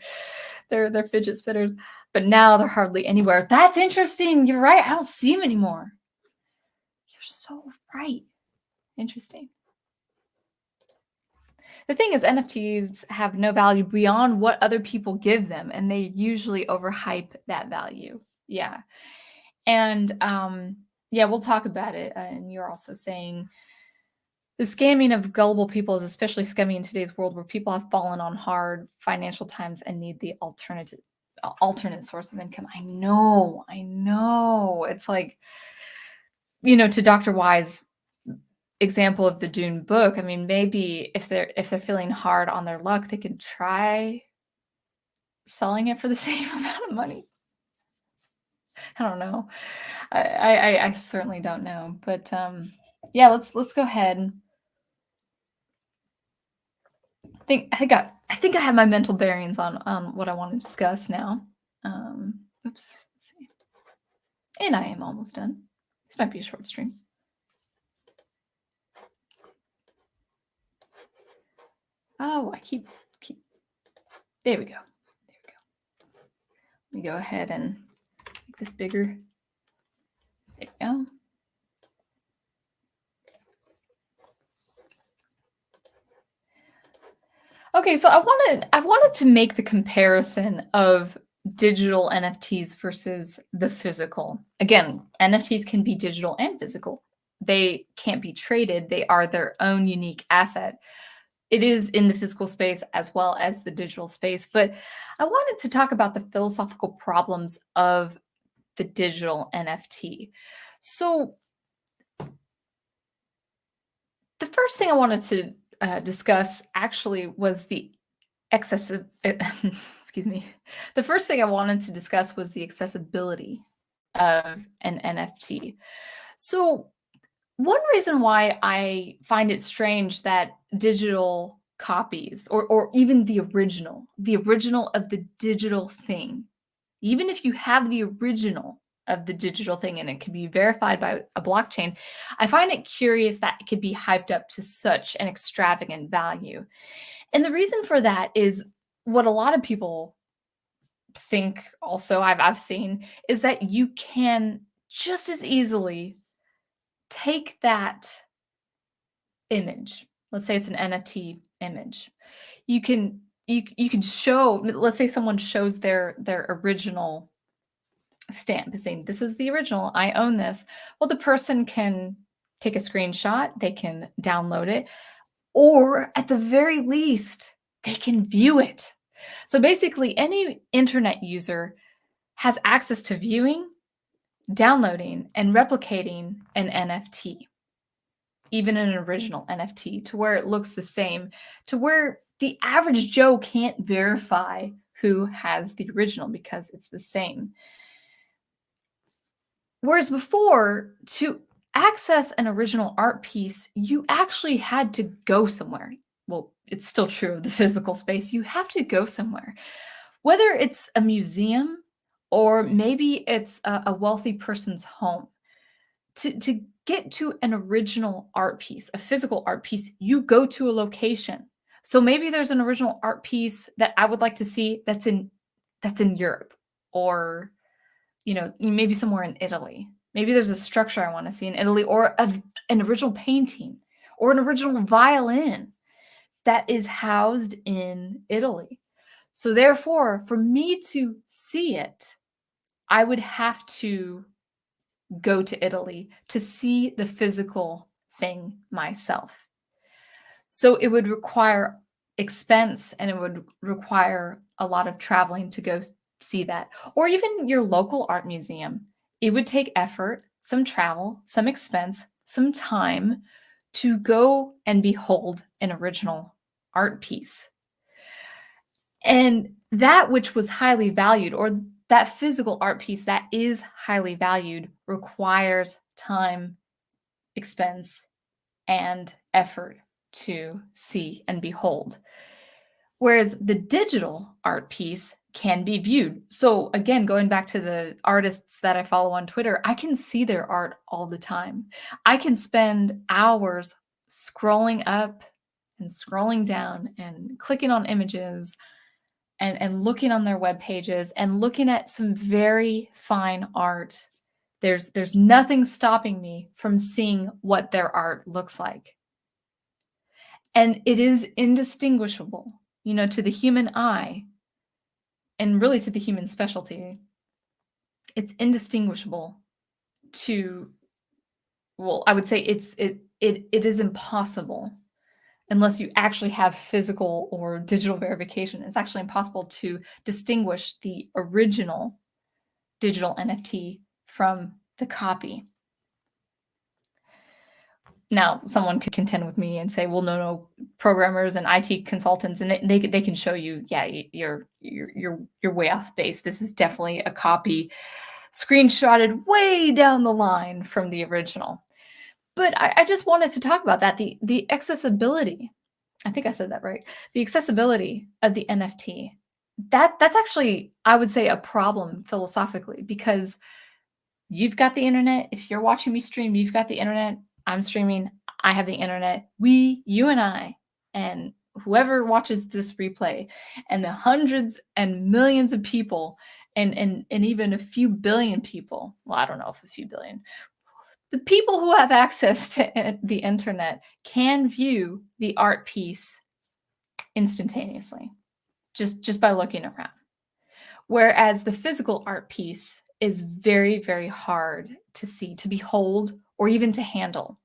fidget spinners, but now they're hardly anywhere. That's interesting. You're right. I don't see them anymore. You're so right. Interesting. The thing is, NFTs have no value beyond what other people give them, and they usually overhype that value. Yeah. And we'll talk about it. And you're also saying the scamming of gullible people is especially scummy in today's world where people have fallen on hard financial times and need the alternate source of income. I know. It's like, to Dr. Y's example of the Dune book, I mean, maybe if they're feeling hard on their luck, they could try selling it for the same amount of money. I don't know. I certainly don't know, but let's go ahead. I think I think I have my mental bearings on what I want to discuss now. Oops, let's see. And I am almost done. This might be a short stream. Oh, I keep. There we go. There we go. Let me go ahead and make this bigger. There we go. Okay, so I wanted to make the comparison of digital NFTs versus the physical. Again, NFTs can be digital and physical. They can't be traded. They are their own unique asset. It is in the physical space as well as the digital space, but I wanted to talk about the philosophical problems of the digital NFT. So the first thing I wanted to discuss actually was the excessive excuse me. The first thing I wanted to discuss was the accessibility of an NFT. So one reason why I find it strange that digital copies or even the original of the digital thing, even if you have the original of the digital thing and it can be verified by a blockchain, I find it curious that it could be hyped up to such an extravagant value. And the reason for that is what a lot of people think also I've seen is that you can just as easily take that image. Let's say it's an NFT image. You can show, let's say someone shows their original stamp saying this is the original, I own this. Well, the person can take a screenshot, they can download it, or at the very least, they can view it. So basically, any internet user has access to viewing, downloading, and replicating an NFT, even an original NFT, to where it looks the same, to where the average Joe can't verify who has the original because it's the same. Whereas before, to access an original art piece, you actually had to go somewhere. Well, it's still true of the physical space. You have to go somewhere, whether it's a museum or maybe it's a wealthy person's home. To get to an original art piece, a physical art piece, you go to a location. So maybe there's an original art piece that I would like to see that's in Europe, or maybe somewhere in Italy. Maybe there's a structure I want to see in Italy, or an original painting, or an original violin that is housed in Italy. So therefore, for me to see it, I would have to go to Italy to see the physical thing myself. So it would require expense and it would require a lot of traveling to go see that. Or even your local art museum. It would take effort, some travel, some expense, some time to go and behold an original art piece. And that which was highly valued, or that physical art piece that is highly valued, requires time, expense, and effort to see and behold. Whereas the digital art piece can be viewed. So again, going back to the artists that I follow on Twitter, I can see their art all the time. I can spend hours scrolling up and scrolling down and clicking on images and looking on their web pages and looking at some very fine art. There's nothing stopping me from seeing what their art looks like. And it is indistinguishable, to the human eye, and really to the human specialty. It's indistinguishable I would say it is impossible unless you actually have physical or digital verification. It's actually impossible to distinguish the original digital NFT from the copy. Now, someone could contend with me and say, well, no, programmers and IT consultants, and they can show you, yeah, you're way off base. This is definitely a copy screenshotted way down the line from the original. But I just wanted to talk about that, the accessibility I think I said that right. The accessibility of the NFT. That's actually, I would say, a problem philosophically, because you've got the internet. If you're watching me stream, you've got the internet. I'm streaming. I have the internet. You and I, and whoever watches this replay, and the hundreds and millions of people, and even a few billion people. Well, I don't know if a few billion. The people who have access to the internet can view the art piece instantaneously, just by looking around. Whereas the physical art piece is very, very hard to see, to behold, or even to handle.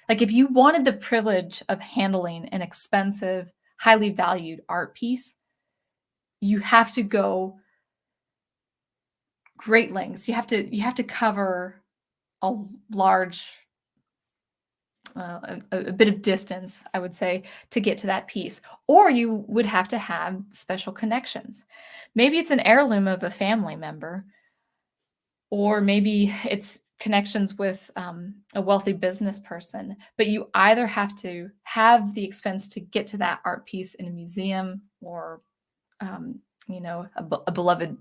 Like, if you wanted the privilege of handling an expensive, highly valued art piece, you have to go great lengths. You have to cover a large a bit of distance, I would say, to get to that piece. Or you would have to have special connections. Maybe it's an heirloom of a family member, or maybe it's connections with a wealthy business person. But you either have to have the expense to get to that art piece in a museum, or a beloved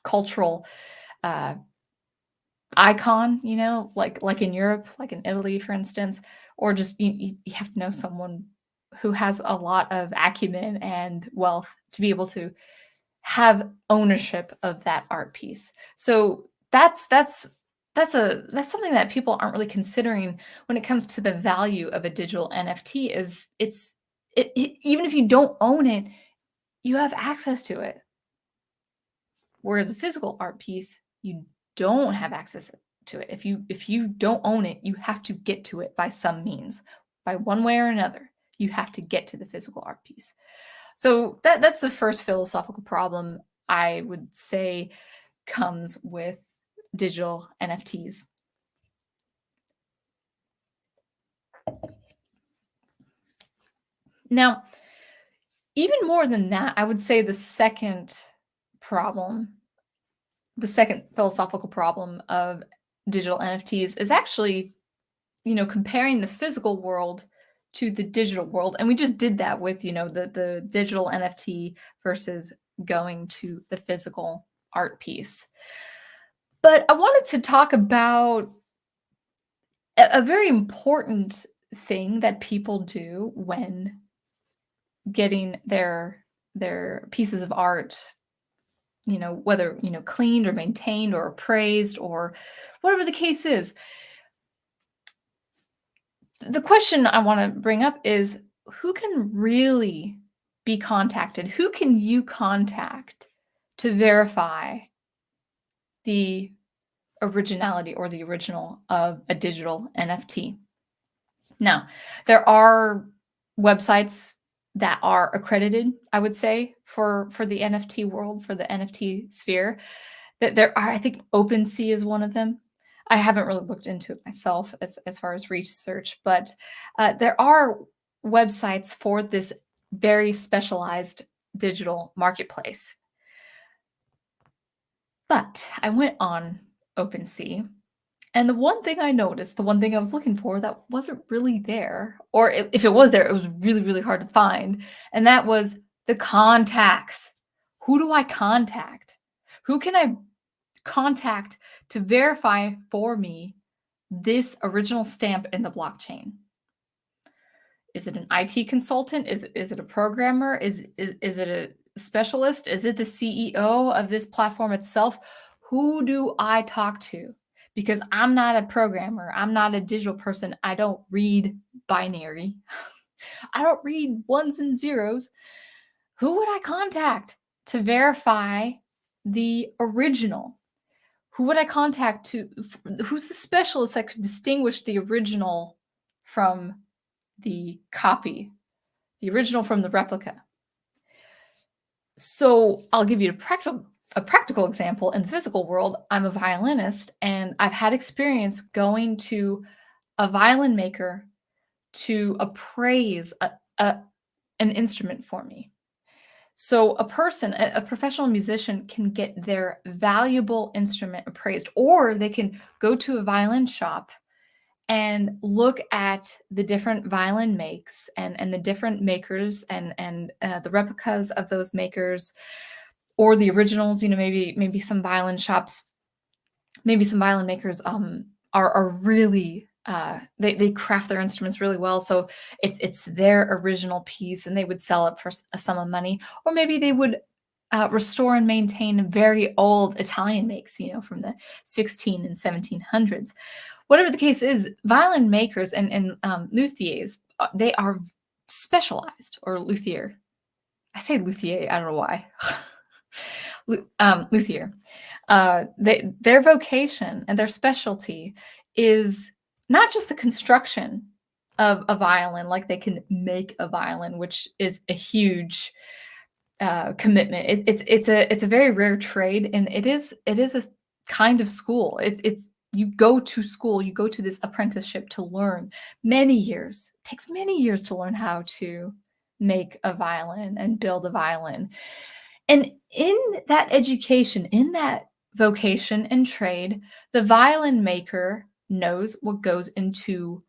cultural icon, like in Europe, like in Italy, for instance, or just you have to know someone who has a lot of acumen and wealth to be able to have ownership of that art piece. So that's something that people aren't really considering when it comes to the value of a digital NFT. Is even if you don't own it, you have access to it. Whereas a physical art piece, you don't have access to it. If you don't own it, you have to get to it by some means, by one way or another. You have to get to the physical art piece. So that's the first philosophical problem I would say comes with digital NFTs. Now, even more than that, I would say the second philosophical problem of digital NFTs is actually, comparing the physical world to the digital world. And we just did that with, the digital NFT versus going to the physical art piece. But I wanted to talk about a very important thing that people do when getting their pieces of art, whether, cleaned or maintained or appraised or whatever the case is. The question I want to bring up is, who can really be contacted? Who can you contact to verify the originality or the original of a digital NFT? Now, there are websites that are accredited, I would say, for the NFT world, for the NFT sphere. That there are, I think OpenSea is one of them. I haven't really looked into it myself as far as research, but there are websites for this very specialized digital marketplace. But I went on OpenSea, and the one thing I noticed, the one thing I was looking for that wasn't really there, or if it was there, it was really, really hard to find, and that was the contacts. Who do I contact? Who can I contact to verify for me this original stamp in the blockchain? Is it an IT consultant? Is it a programmer? Is it a specialist? Is it the CEO of this platform itself? Who do I talk to? Because I'm not a programmer. I'm not a digital person. I don't read binary. I don't read ones and zeros. Who would I contact to verify the original? Who would I contact who's the specialist that could distinguish the original from the copy, the original from the replica? So I'll give you a practical example. In the physical world, I'm a violinist, and I've had experience going to a violin maker to appraise an instrument for me. So a professional musician, can get their valuable instrument appraised, or they can go to a violin shop and look at the different violin makes and the different makers and the replicas of those makers or the originals. Maybe some violin shops, maybe some violin makers are really they craft their instruments really well, so it's their original piece and they would sell it for a sum of money. Or maybe they would restore and maintain very old Italian makes, from the 16 and 1700s. Whatever the case is, violin makers and luthiers, they are specialized. Or luthier. I say luthier, I don't know why. Luthier. Their vocation and their specialty is not just the construction of a violin, like they can make a violin, which is a huge commitment. It's a very rare trade, and it is a kind of school. It's you go to school, you go to this apprenticeship to learn many years. It takes many years to learn how to make a violin and build a violin. And in that education, in that vocation and trade, the violin maker knows what goes into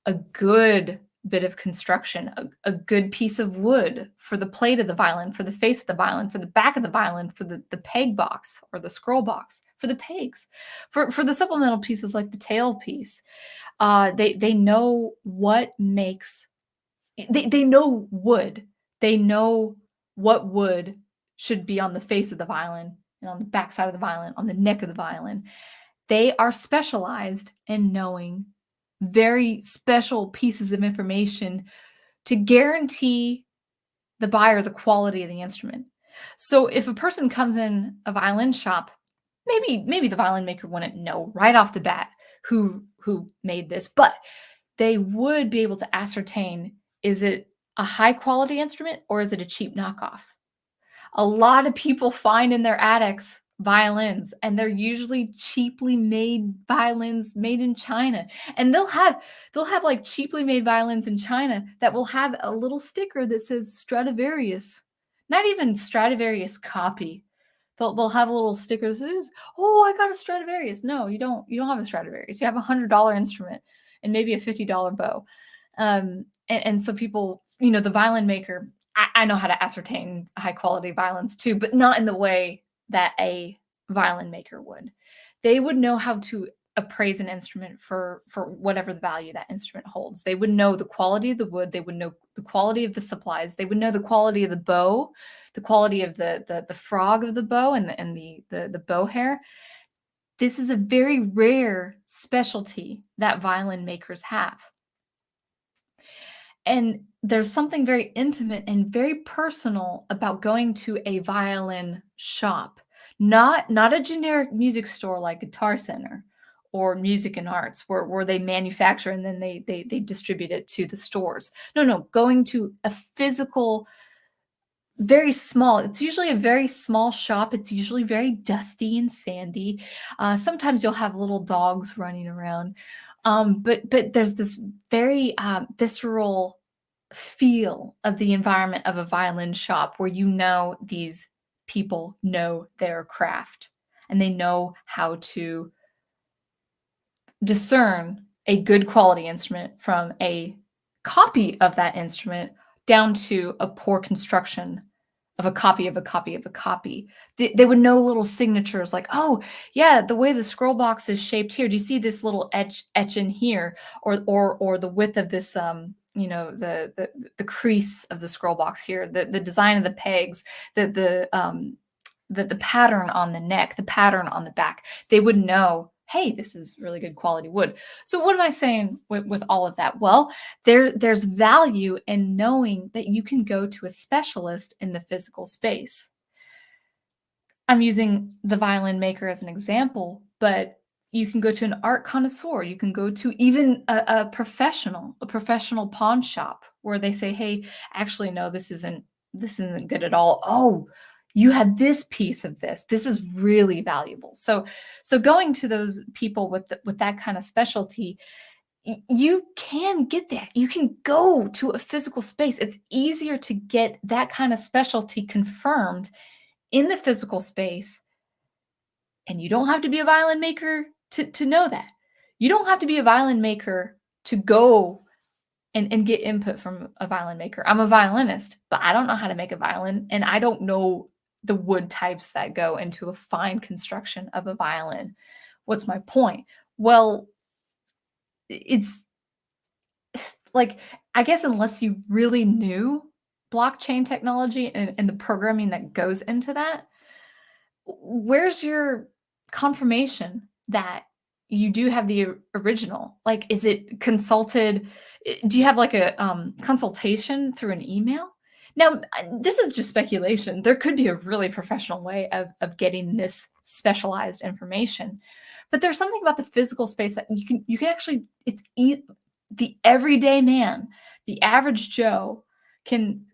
a good bit of construction, a good piece of wood for the plate of the violin, for the face of the violin, for the back of the violin, for the peg box or the scroll box, for the pegs, for the supplemental pieces like the tail piece. They know what makes, they know wood. They know what wood should be on the face of the violin and on the back side of the violin, on the neck of the violin. They are specialized in knowing very special pieces of information to guarantee the buyer the quality of the instrument. So if a person comes in a violin shop, maybe the violin maker wouldn't know right off the bat who made this, but they would be able to ascertain, is it a high quality instrument or is it a cheap knockoff? A lot of people find in their attics violins, and they're usually cheaply made violins made in China. And they'll have like cheaply made violins in China that will have a little sticker that says Stradivarius. Not even Stradivarius copy. They'll have a little sticker that says, "Oh, I got a Stradivarius." No, you don't. You don't have a Stradivarius. You have $100 instrument and maybe a $50 bow. And so people, the violin maker, I know how to ascertain high quality violins too, but not in the way that a violin maker would. They would know how to appraise an instrument for whatever the value that instrument holds. They would know the quality of the wood. They would know the quality of the supplies. They would know the quality of the bow, the quality of the frog of the bow and the bow hair. This is a very rare specialty that violin makers have. And there's something very intimate and very personal about going to a violin shop, not a generic music store like Guitar Center or Music and Arts, where they manufacture and then they distribute it to the stores. No, going to a physical, very small. It's usually a very small shop. It's usually very dusty and sandy. Sometimes you'll have little dogs running around. But there's this very visceral feel of the environment of a violin shop where these people know their craft and they know how to discern a good quality instrument from a copy of that instrument down to a poor construction of a copy of a copy of a copy. They would know little signatures like, oh, yeah, the way the scroll box is shaped here. Do you see this little etch in here? Or the width of this, the crease of the scroll box here, the design of the pegs, the pattern on the neck, the pattern on the back. They would know, hey, this is really good quality wood. So what am I saying with all of that? Well, there's value in knowing that you can go to a specialist in the physical space. I'm using the violin maker as an example, but you can go to an art connoisseur. You can go to even a professional pawn shop where they say, hey, actually, no, this isn't good at all. Oh, you have this piece of this. This is really valuable. So going to those people with that kind of specialty, you can get that. You can go to a physical space. It's easier to get that kind of specialty confirmed in the physical space. And you don't have to be a violin maker to know that. You don't have to be a violin maker to go and get input from a violin maker. I'm a violinist, but I don't know how to make a violin, and I don't know the wood types that go into a fine construction of a violin. What's my point? Well, it's like, I guess unless you really knew blockchain technology and the programming that goes into that, where's your confirmation that you do have the original? Like, is it consulted? Do you have like a consultation through an email? Now, this is just speculation. There could be a really professional way of getting this specialized information, but there's something about the physical space that you can actually the everyday man, the average Joe can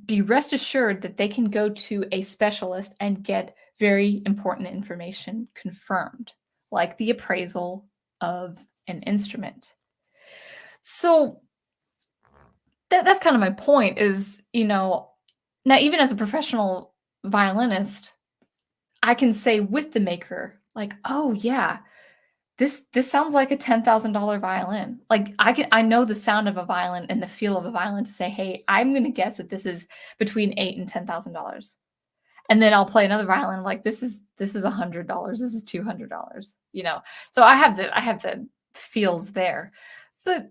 be rest assured that they can go to a specialist and get very important information confirmed, like the appraisal of an instrument. So that's kind of my point is, now even as a professional violinist, I can say with the maker, like, oh yeah, this sounds like a $10,000 violin. Like I know the sound of a violin and the feel of a violin to say, "Hey, I'm gonna guess that this is between $8 and $10,000." And then I'll play another violin like this is $100, this is $200, you know? So I have the feels there. But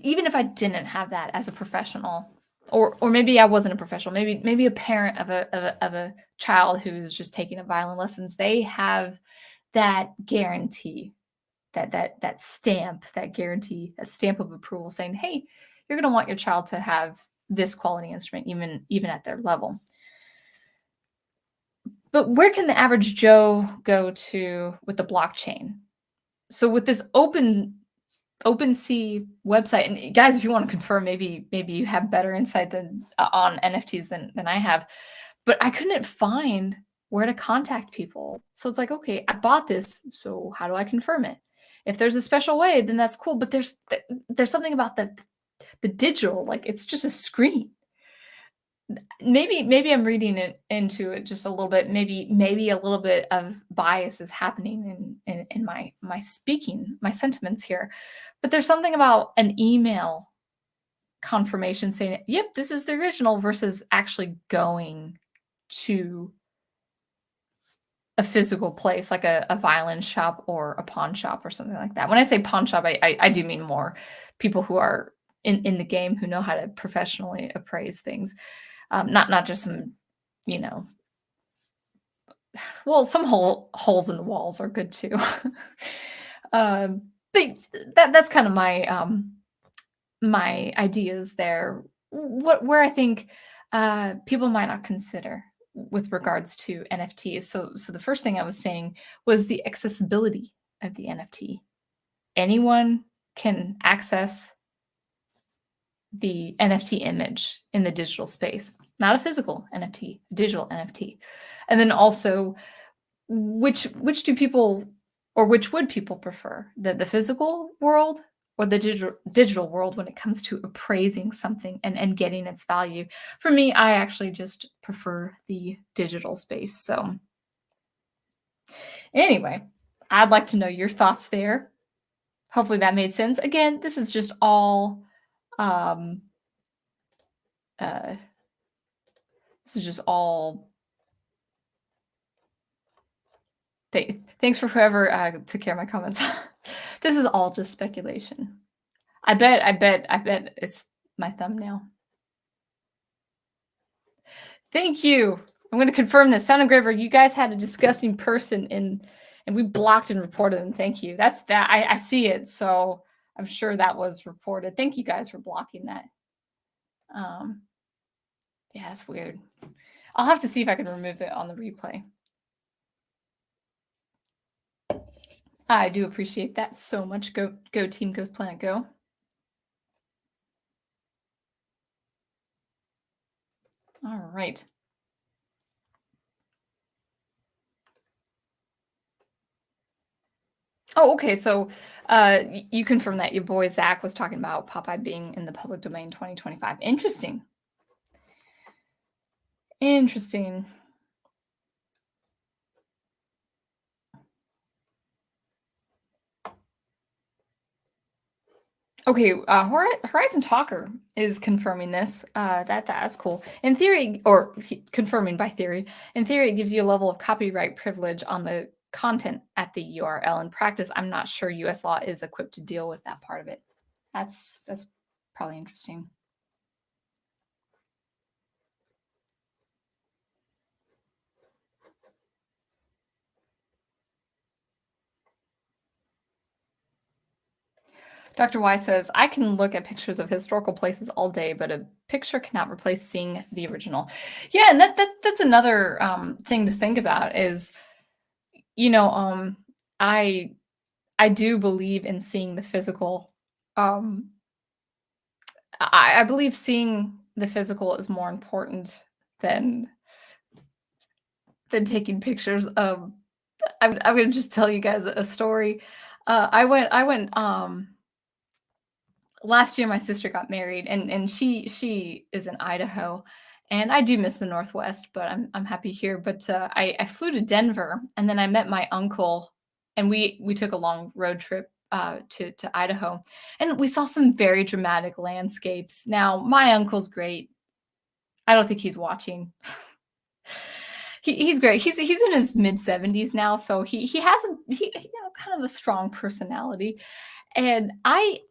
even if I didn't have that as a professional, or maybe I wasn't a professional, maybe a parent of a child who's just taking up violin lessons, they have that guarantee, that stamp, that guarantee, that stamp of approval saying, "Hey, you're gonna want your child to have this quality instrument even at their level." But where can the average Joe go to with the blockchain? So with this OpenSea website, and guys, if you want to confirm, maybe you have better insight than on NFTs than I have, but I couldn't find where to contact people. So it's like, okay, I bought this, so how do I confirm it? If there's a special way, then that's cool. But there's something about the digital, like it's just a screen. Maybe I'm reading it into it just a little bit. Maybe a little bit of bias is happening in my speaking, my sentiments here. But there's something about an email confirmation saying, "Yep, this is the original," versus actually going to a physical place like a violin shop or a pawn shop or something like that. When I say pawn shop, I do mean more people who are in the game who know how to professionally appraise things. Not just some, you know, well, some holes in the walls are good too. But that's kind of my ideas there. Where I think people might not consider with regards to NFTs. So the first thing I was saying was the accessibility of the NFT. Anyone can access the NFT image in the digital space, not a physical NFT, a digital NFT. And then also, which do people, or which would people prefer, the physical world or the digital world when it comes to appraising something and getting its value? For me, I actually just prefer the digital space. So anyway, I'd like to know your thoughts there. Hopefully that made sense. Again, this is just all um, uh, this is just all. Thanks for whoever took care of my comments. This is all just speculation. I bet it's my thumbnail. Thank you. I'm going to confirm this. Sound Engraver, you guys had a disgusting person and we blocked and reported them. Thank you. That's that. I see it. So I'm sure that was reported. Thank you guys for blocking that. Yeah, that's weird. I'll have to see if I can remove it on the replay. I do appreciate that so much. Go team, Ghost Planet, go. All right. Oh, okay. So you confirmed that your boy Zach was talking about Popeye being in the public domain 2025. Interesting. Interesting. Okay, Horizon Talker is confirming this. That's cool. In theory, or confirming by theory, in theory, it gives you a level of copyright privilege on the content at the URL. In practice, I'm not sure U.S. law is equipped to deal with that part of it. That's probably interesting. Dr. Y says, I can look at pictures of historical places all day, but a picture cannot replace seeing the original. Yeah, and that's another thing to think about is, you know, I I do believe in seeing the physical. Um, I believe seeing the physical is more important than taking pictures. I'm gonna just tell you guys a story. I went last year. My sister got married, and she is in Idaho, and I do miss the Northwest, but I'm happy here. But I flew to Denver, and then I met my uncle, and we took a long road trip to Idaho, and we saw some very dramatic landscapes. Now my uncle's great. I don't think he's watching. He's great. He's in his mid 70s now, so he has kind of a strong personality, and I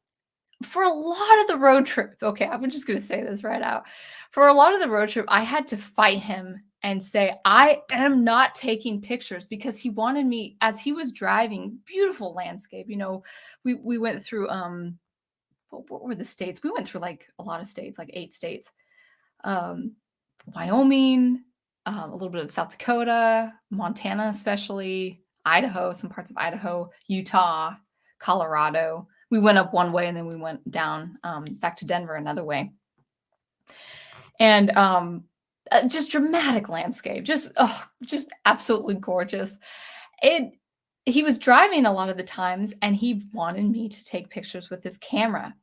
for a lot of the road trip, okay, I'm just gonna say this right out. For a lot of the road trip, I had to fight him and say, I am not taking pictures because he wanted me as he was driving, beautiful landscape. We went through what were the states? We went through like a lot of states, like 8 states. Um, Wyoming, a little bit of South Dakota, Montana, especially, Idaho, some parts of Idaho, Utah, Colorado. We went up one way and then we went down back to Denver another way. And just dramatic landscape, just absolutely gorgeous. It he was driving a lot of the times and he wanted me to take pictures with his camera.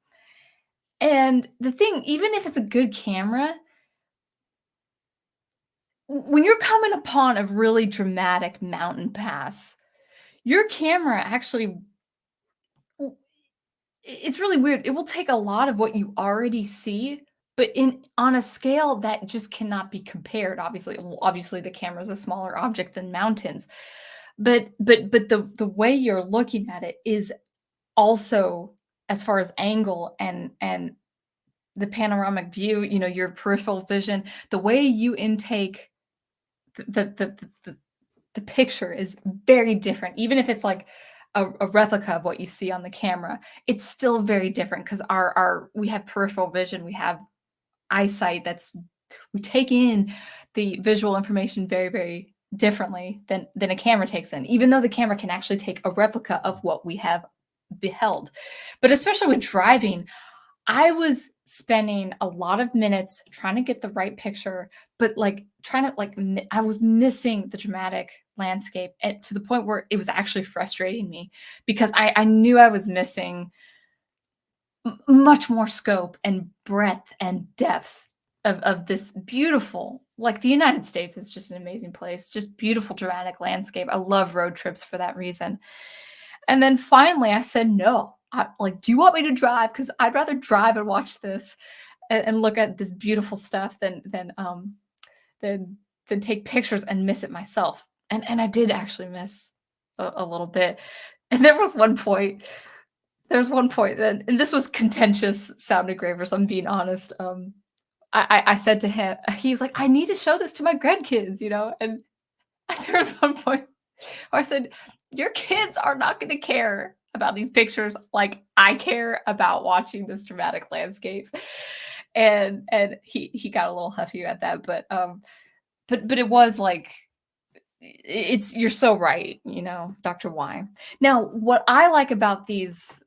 And the thing, even if it's a good camera, when you're coming upon a really dramatic mountain pass, your camera actually it's really weird. It will take a lot of what you already see, but in on a scale that just cannot be compared. Obviously the camera is a smaller object than mountains, but the way you're looking at it is also, as far as angle and the panoramic view, your peripheral vision, the way you intake the the the the the picture is very different. Even if it's like a replica of what you see on the camera, it's still very different because our we have peripheral vision, we have eyesight that's we take in the visual information very, very differently than a camera takes in, even though the camera can actually take a replica of what we have beheld. But especially with driving, I was spending a lot of minutes trying to get the right picture, but, like, trying to, like, I was missing the dramatic landscape, and to the point where it was actually frustrating me because I knew I was missing much more scope and breadth and depth of this beautiful, like, the United States is just an amazing place, just beautiful dramatic landscape. I love road trips for that reason. And then finally I said, "No." Like, "Do you want me to drive? Because I'd rather drive and watch this and look at this beautiful stuff than take pictures and miss it myself." And I did actually miss a little bit. And there was one point that, and this was contentious sound engravers, I'm being honest. I said to him, he was like, "I need to show this to my grandkids," and there was one point where I said, "Your kids are not gonna care about these pictures like I care about watching this dramatic landscape." And he got a little huffy at that, but it was like it's you're so right, Dr. Y. Now, what I like about these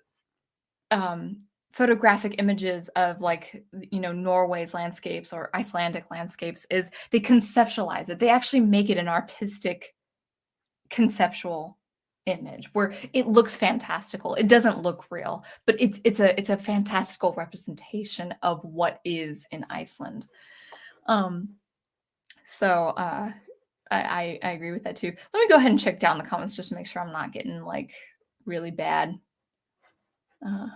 um, photographic images of, like, Norway's landscapes or Icelandic landscapes is they conceptualize it. They actually make it an artistic conceptual image where it looks fantastical. It doesn't look real, but it's a fantastical representation of what is in Iceland. Um, so I agree with that too. Let me go ahead and check down the comments just to make sure I'm not getting like really bad. Uh,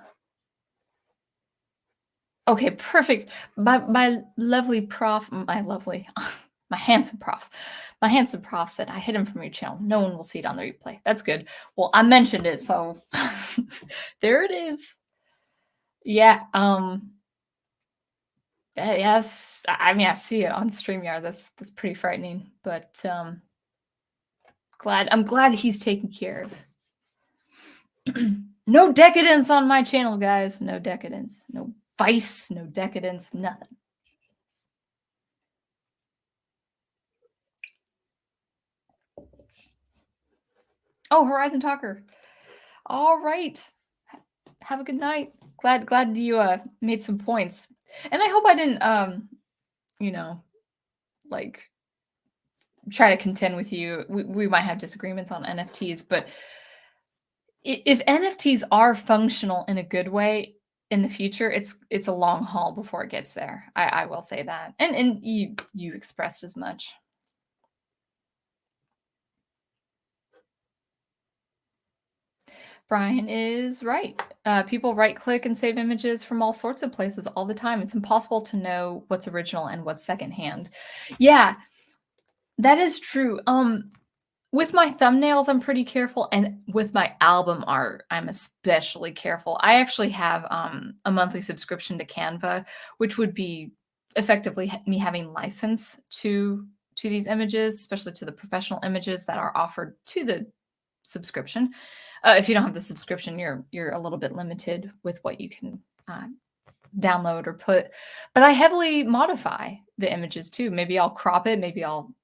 Okay, perfect. My lovely prof, my lovely, my handsome prof, my handsome prof said I hid him from your channel. No one will see it on the replay. That's good. Well, I mentioned it, so there it is. Yeah. Yes. I mean, I see it on StreamYard. That's pretty frightening, but I'm glad he's taken care of. No decadence on my channel, guys. No decadence. No vice. No decadence. Nothing. Oh, Horizon Talker. All right. Have a good night. Glad you made some points. And I hope I didn't you know, like try to contend with you. We might have disagreements on NFTs, but if NFTs are functional in a good way in the future, it's a long haul before it gets there. I will say that. And you expressed as much. Brian is right. People right click and save images from all sorts of places all the time. It's impossible to know what's original and what's secondhand. Yeah, that is true. With my thumbnails, I'm pretty careful, and with my album art, I'm especially careful. I actually have a monthly subscription to Canva, which would be effectively me having license to these images, especially to the professional images that are offered to the subscription. If you don't have the subscription, you're a little bit limited with what you can download or put. But I heavily modify the images too. Maybe I'll crop it. Maybe I'll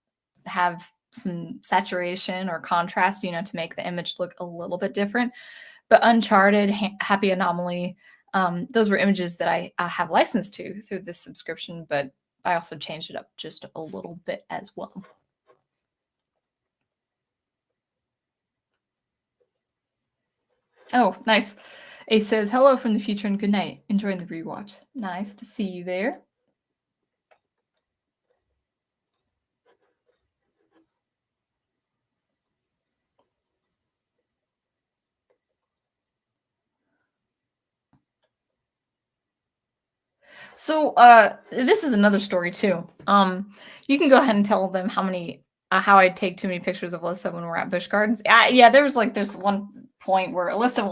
have some saturation or contrast, to make the image look a little bit different. But Uncharted, Happy Anomaly, those were images that I have license to through this subscription, but I also changed it up just a little bit as well. Oh, nice. Ace says, hello from the future and good night. Enjoying the rewatch. Nice to see you there. So, this is another story too. You can go ahead and tell them how I take too many pictures of Alyssa when we're at Busch Gardens. Yeah, there's one point where Alyssa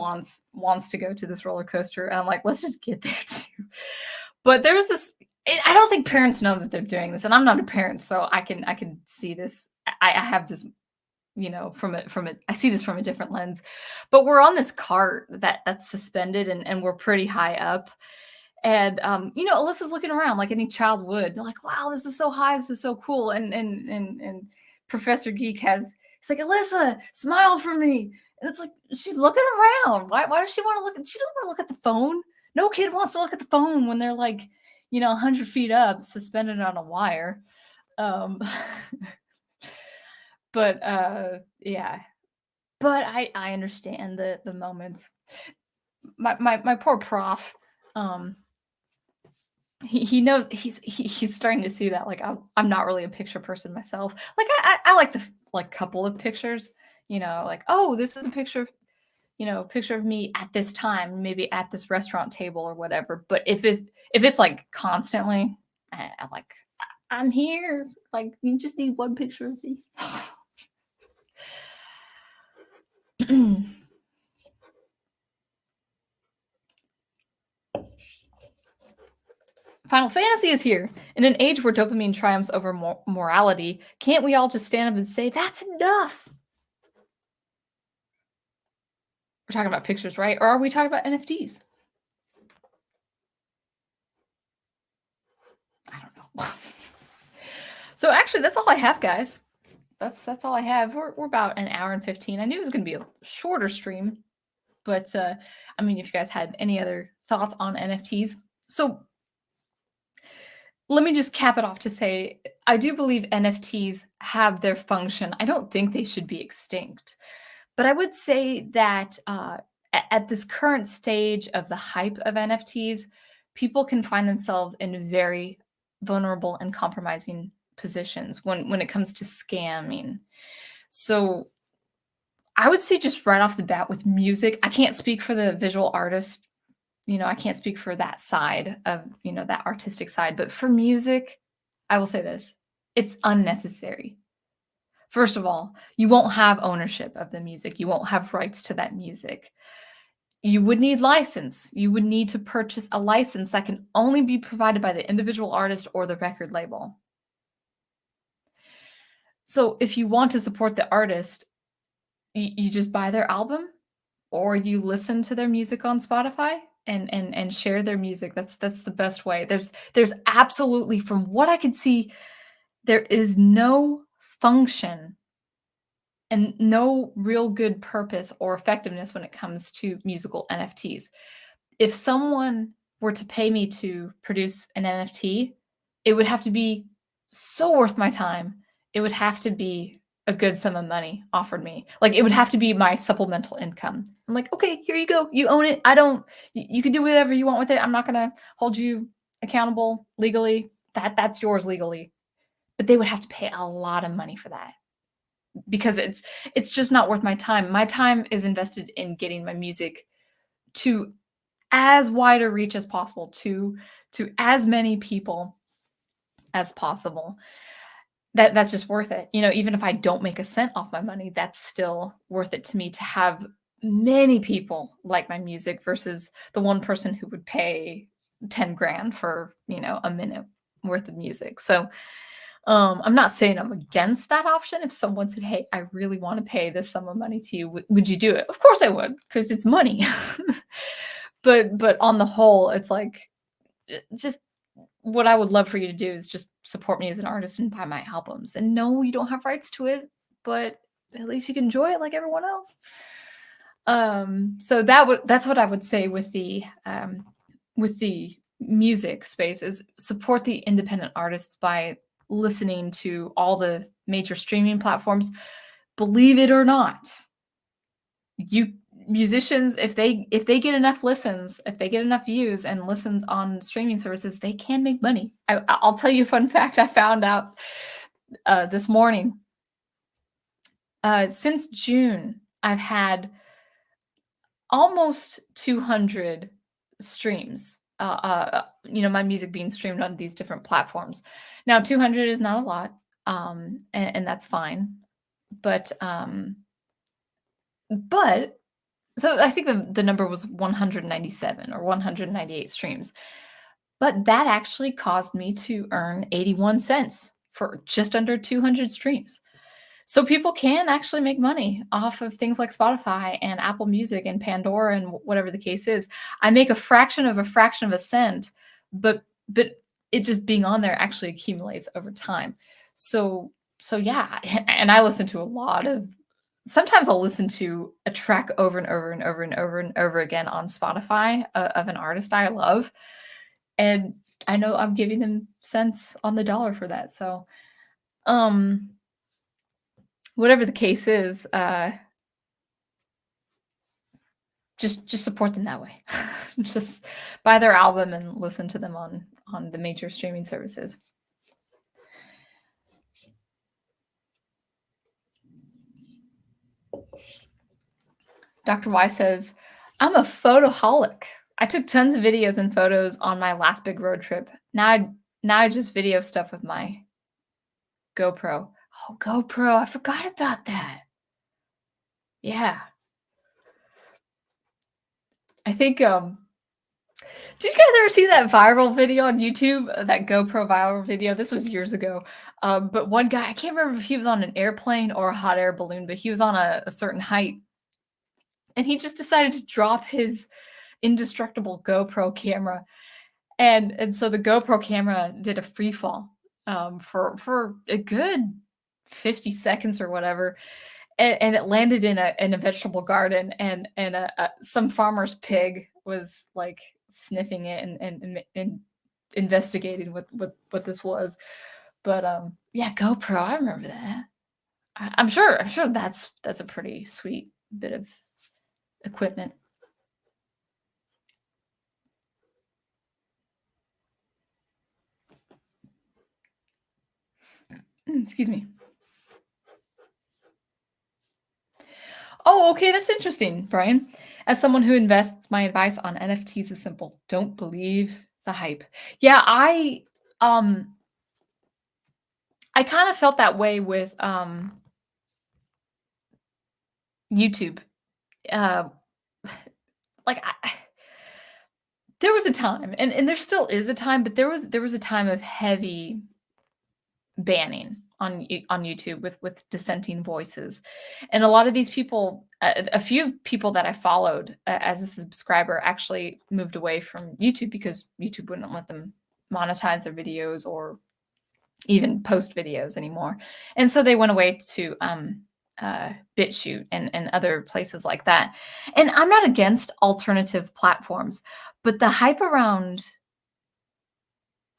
wants to go to this roller coaster, and I'm like, let's just get there too. But there's this. I don't think parents know that they're doing this, and I'm not a parent, so I can see this. I have this, I see this from a different lens. But we're on this cart that's suspended, and we're pretty high up. And Alyssa's looking around like any child would. They're like, "Wow, this is so high. This is so cool." And Professor Geek he's like, "Alyssa, smile for me." And it's like she's looking around. Why does she want to look? She doesn't want to look at the phone. No kid wants to look at the phone when they're like, 100 feet up, suspended on a wire. Um, but yeah. But I understand the moments. My poor prof. He knows he's starting to see that, like, I'm not really a picture person myself. Like, I like the like couple of pictures, like, oh, this is a picture of picture of me at this time, maybe at this restaurant table or whatever. But if it's like constantly, I like, I'm here. Like, you just need one picture of me. Final Fantasy is here. In an age where dopamine triumphs over morality, can't we all just stand up and say, that's enough? We're talking about pictures, right? Or are we talking about NFTs? I don't know. So actually, that's all I have, guys. That's all I have. We're about an hour and 15. I knew it was going to be a shorter stream, but I mean, if you guys had any other thoughts on NFTs. So let me just cap it off to say, I do believe NFTs have their function. I don't think they should be extinct. But I would say that at this current stage of the hype of NFTs, people can find themselves in very vulnerable and compromising positions when it comes to scamming. So I would say just right off the bat with music, I can't speak for the visual artist I can't speak for that side of, that artistic side, but for music, I will say this, it's unnecessary. First of all, you won't have ownership of the music. You won't have rights to that music. You would need license. You would need to purchase a license that can only be provided by the individual artist or the record label. So if you want to support the artist, you just buy their album or you listen to their music on Spotify and share their music. That's the best way. There's absolutely, from what I could see, there is no function and no real good purpose or effectiveness when it comes to musical NFTs. If someone were to pay me to produce an NFT, it would have to be so worth my time. It would have to be a good sum of money offered me. Like, it would have to be my supplemental income. I'm like, okay, here you go. You own it. You can do whatever you want with it. I'm not going to hold you accountable legally. That's yours legally. But they would have to pay a lot of money for that because it's just not worth my time. My time is invested in getting my music to as wide a reach as possible, to as many people as possible. That's just worth it. Even if I don't make a cent off my money, that's still worth it to me to have many people like my music versus the one person who would pay 10 grand for, a minute worth of music. So I'm not saying I'm against that option. If someone said, hey, I really want to pay this sum of money to you, would you do it? Of course I would, because it's money. But on the whole, it's like, just what I would love for you to do is just support me as an artist and buy my albums. And no, you don't have rights to it, but at least you can enjoy it like everyone else. So that's what I would say with the music space, is support the independent artists by listening to all the major streaming platforms. Believe it or not, musicians, if they get enough listens, if they get enough views and listens on streaming services, they can make money. I'll tell you a fun fact I found out this morning. Since June, I've had almost 200 streams. My music being streamed on these different platforms. Now, 200 is not a lot, and that's fine. But so I think the number was 197 or 198 streams. But that actually caused me to earn 81 cents for just under 200 streams. So people can actually make money off of things like Spotify and Apple Music and Pandora and whatever the case is. I make a fraction of a cent, but it just being on there actually accumulates over time. So yeah, and I listen to a lot of, sometimes I'll listen to a track over and over and over and over and over again on Spotify of an artist I love. And I know I'm giving them cents on the dollar for that. So, whatever the case is, just support them that way. Just buy their album and listen to them on the major streaming services. Dr. Y says, I'm a photoholic. I took tons of videos and photos on my last big road trip. Now I just video stuff with my GoPro. Oh, GoPro. I forgot about that. Yeah. I think, did you guys ever see that viral video on YouTube? That GoPro viral video? This was years ago. But one guy, I can't remember if he was on an airplane or a hot air balloon, but he was on a certain height. And he just decided to drop his indestructible GoPro camera. And so the GoPro camera did a free fall for a good 50 seconds or whatever. And it landed in a vegetable garden, and some farmer's pig was like sniffing it and investigating what this was. But yeah, GoPro, I remember that. I'm sure that's a pretty sweet bit of equipment. Excuse me. Oh, okay, that's interesting, Brian. As someone who invests, my advice on NFTs is simple. Don't believe the hype. Yeah, um I kind of felt that way with YouTube. Uh like there was a time, and there still is a time, but there was a time of heavy banning on YouTube with dissenting voices, and a lot of these people, a few people that I followed as a subscriber actually moved away from YouTube because YouTube wouldn't let them monetize their videos or even post videos anymore, and so they went away to BitChute and other places like that. And I'm not against alternative platforms, but the hype around,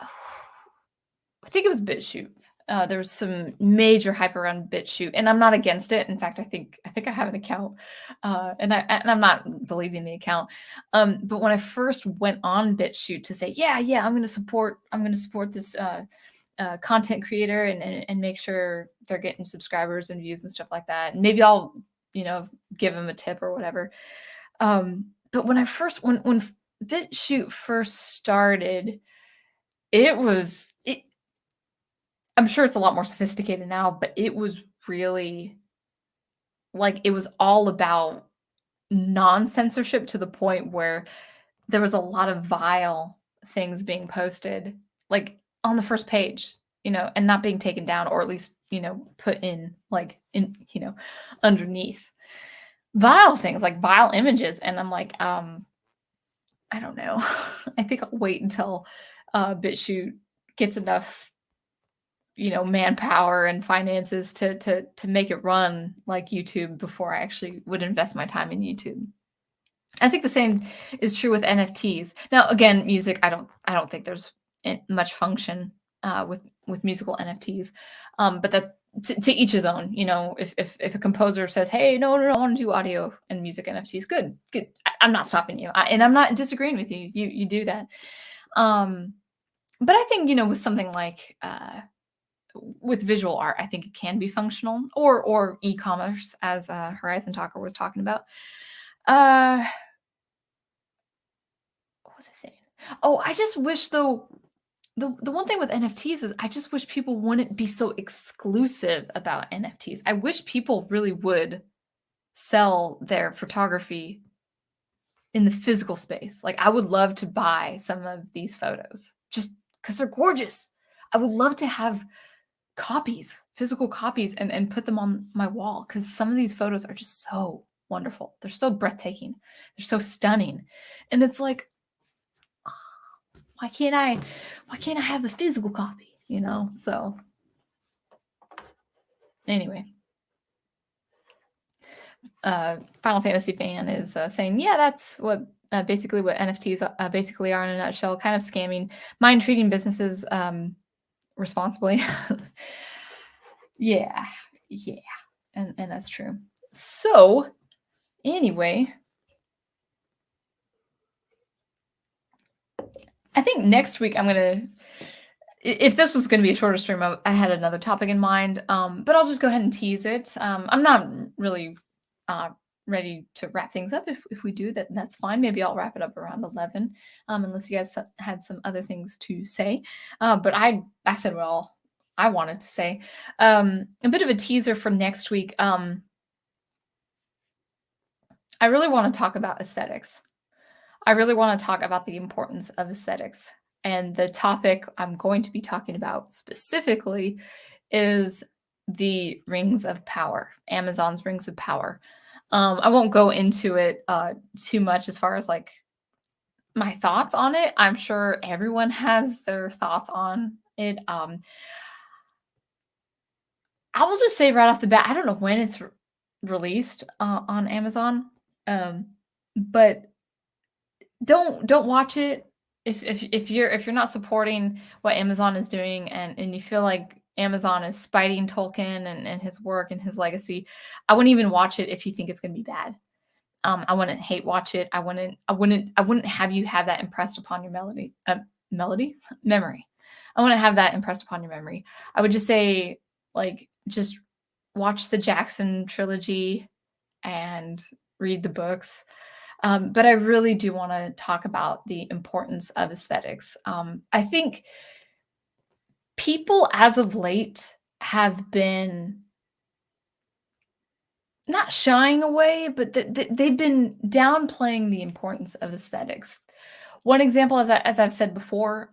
I think it was BitChute. There was some major hype around BitChute, and I'm not against it. In fact, I think I have an account, and I'm not deleting the account. But when I first went on BitChute to say, yeah, I'm going to support this content creator and make sure they're getting subscribers and views and stuff like that, and maybe I'll give them a tip or whatever. But when BitChute first started, it was it I'm sure it's a lot more sophisticated now, but it was really like it was all about non-censorship to the point where there was a lot of vile things being posted, like on the first page, and not being taken down, or at least, put in like underneath. Vile things like vile images. And I'm like, I don't know. I think I'll wait until BitChute gets enough manpower and finances to make it run like YouTube before I actually would invest my time in YouTube. I think the same is true with NFTs. Now, again, music, I don't think there's much function with musical NFTs, but that to each his own. If a composer says, "Hey, no, I want to do audio and music NFTs," good, good. I'm not stopping you, and I'm not disagreeing with you. You do that. Um, but I think with something like with visual art, I think it can be functional, or e-commerce, as Horizon Talker was talking about. Uh, what was I saying? Oh, I just wish though the one thing with NFTs is I just wish people wouldn't be so exclusive about NFTs. I wish people really would sell their photography in the physical space. Like I would love to buy some of these photos just because they're gorgeous. I would love to have copies, physical copies, and put them on my wall because some of these photos are just so wonderful. They're so breathtaking. They're so stunning. And it's like, why can't I have a physical copy? So anyway, Final Fantasy fan is saying, yeah, that's what basically what NFTs basically are in a nutshell, kind of scamming, mind treating businesses responsibly. Yeah, yeah, and that's true. So anyway, I think next week I'm gonna. If this was going to be a shorter stream, I had another topic in mind, but I'll just go ahead and tease it. I'm not really uh, ready to wrap things up. If we do that, that's fine. Maybe I'll wrap it up around 11, unless you guys had some other things to say. But I said what all I wanted to say. A bit of a teaser for next week. I really want to talk about aesthetics. I really want to talk about the importance of aesthetics. And the topic I'm going to be talking about specifically is the rings of power, Amazon's rings of power. I won't go into it too much as far as like my thoughts on it. I'm sure everyone has their thoughts on it. I will just say right off the bat, I don't know when it's released on Amazon, but don't watch it if you're not supporting what Amazon is doing, and you feel like Amazon is spiting Tolkien and his work and his legacy. I wouldn't even watch it if you think it's going to be bad. I wouldn't hate watch it. I wouldn't have you have that impressed upon your memory. I wouldn't have that impressed upon your memory. I would just say, like, just watch the Jackson trilogy, and read the books. But I really do want to talk about the importance of aesthetics. I think people as of late have been not shying away, but they've been downplaying the importance of aesthetics. One example, as I've said before,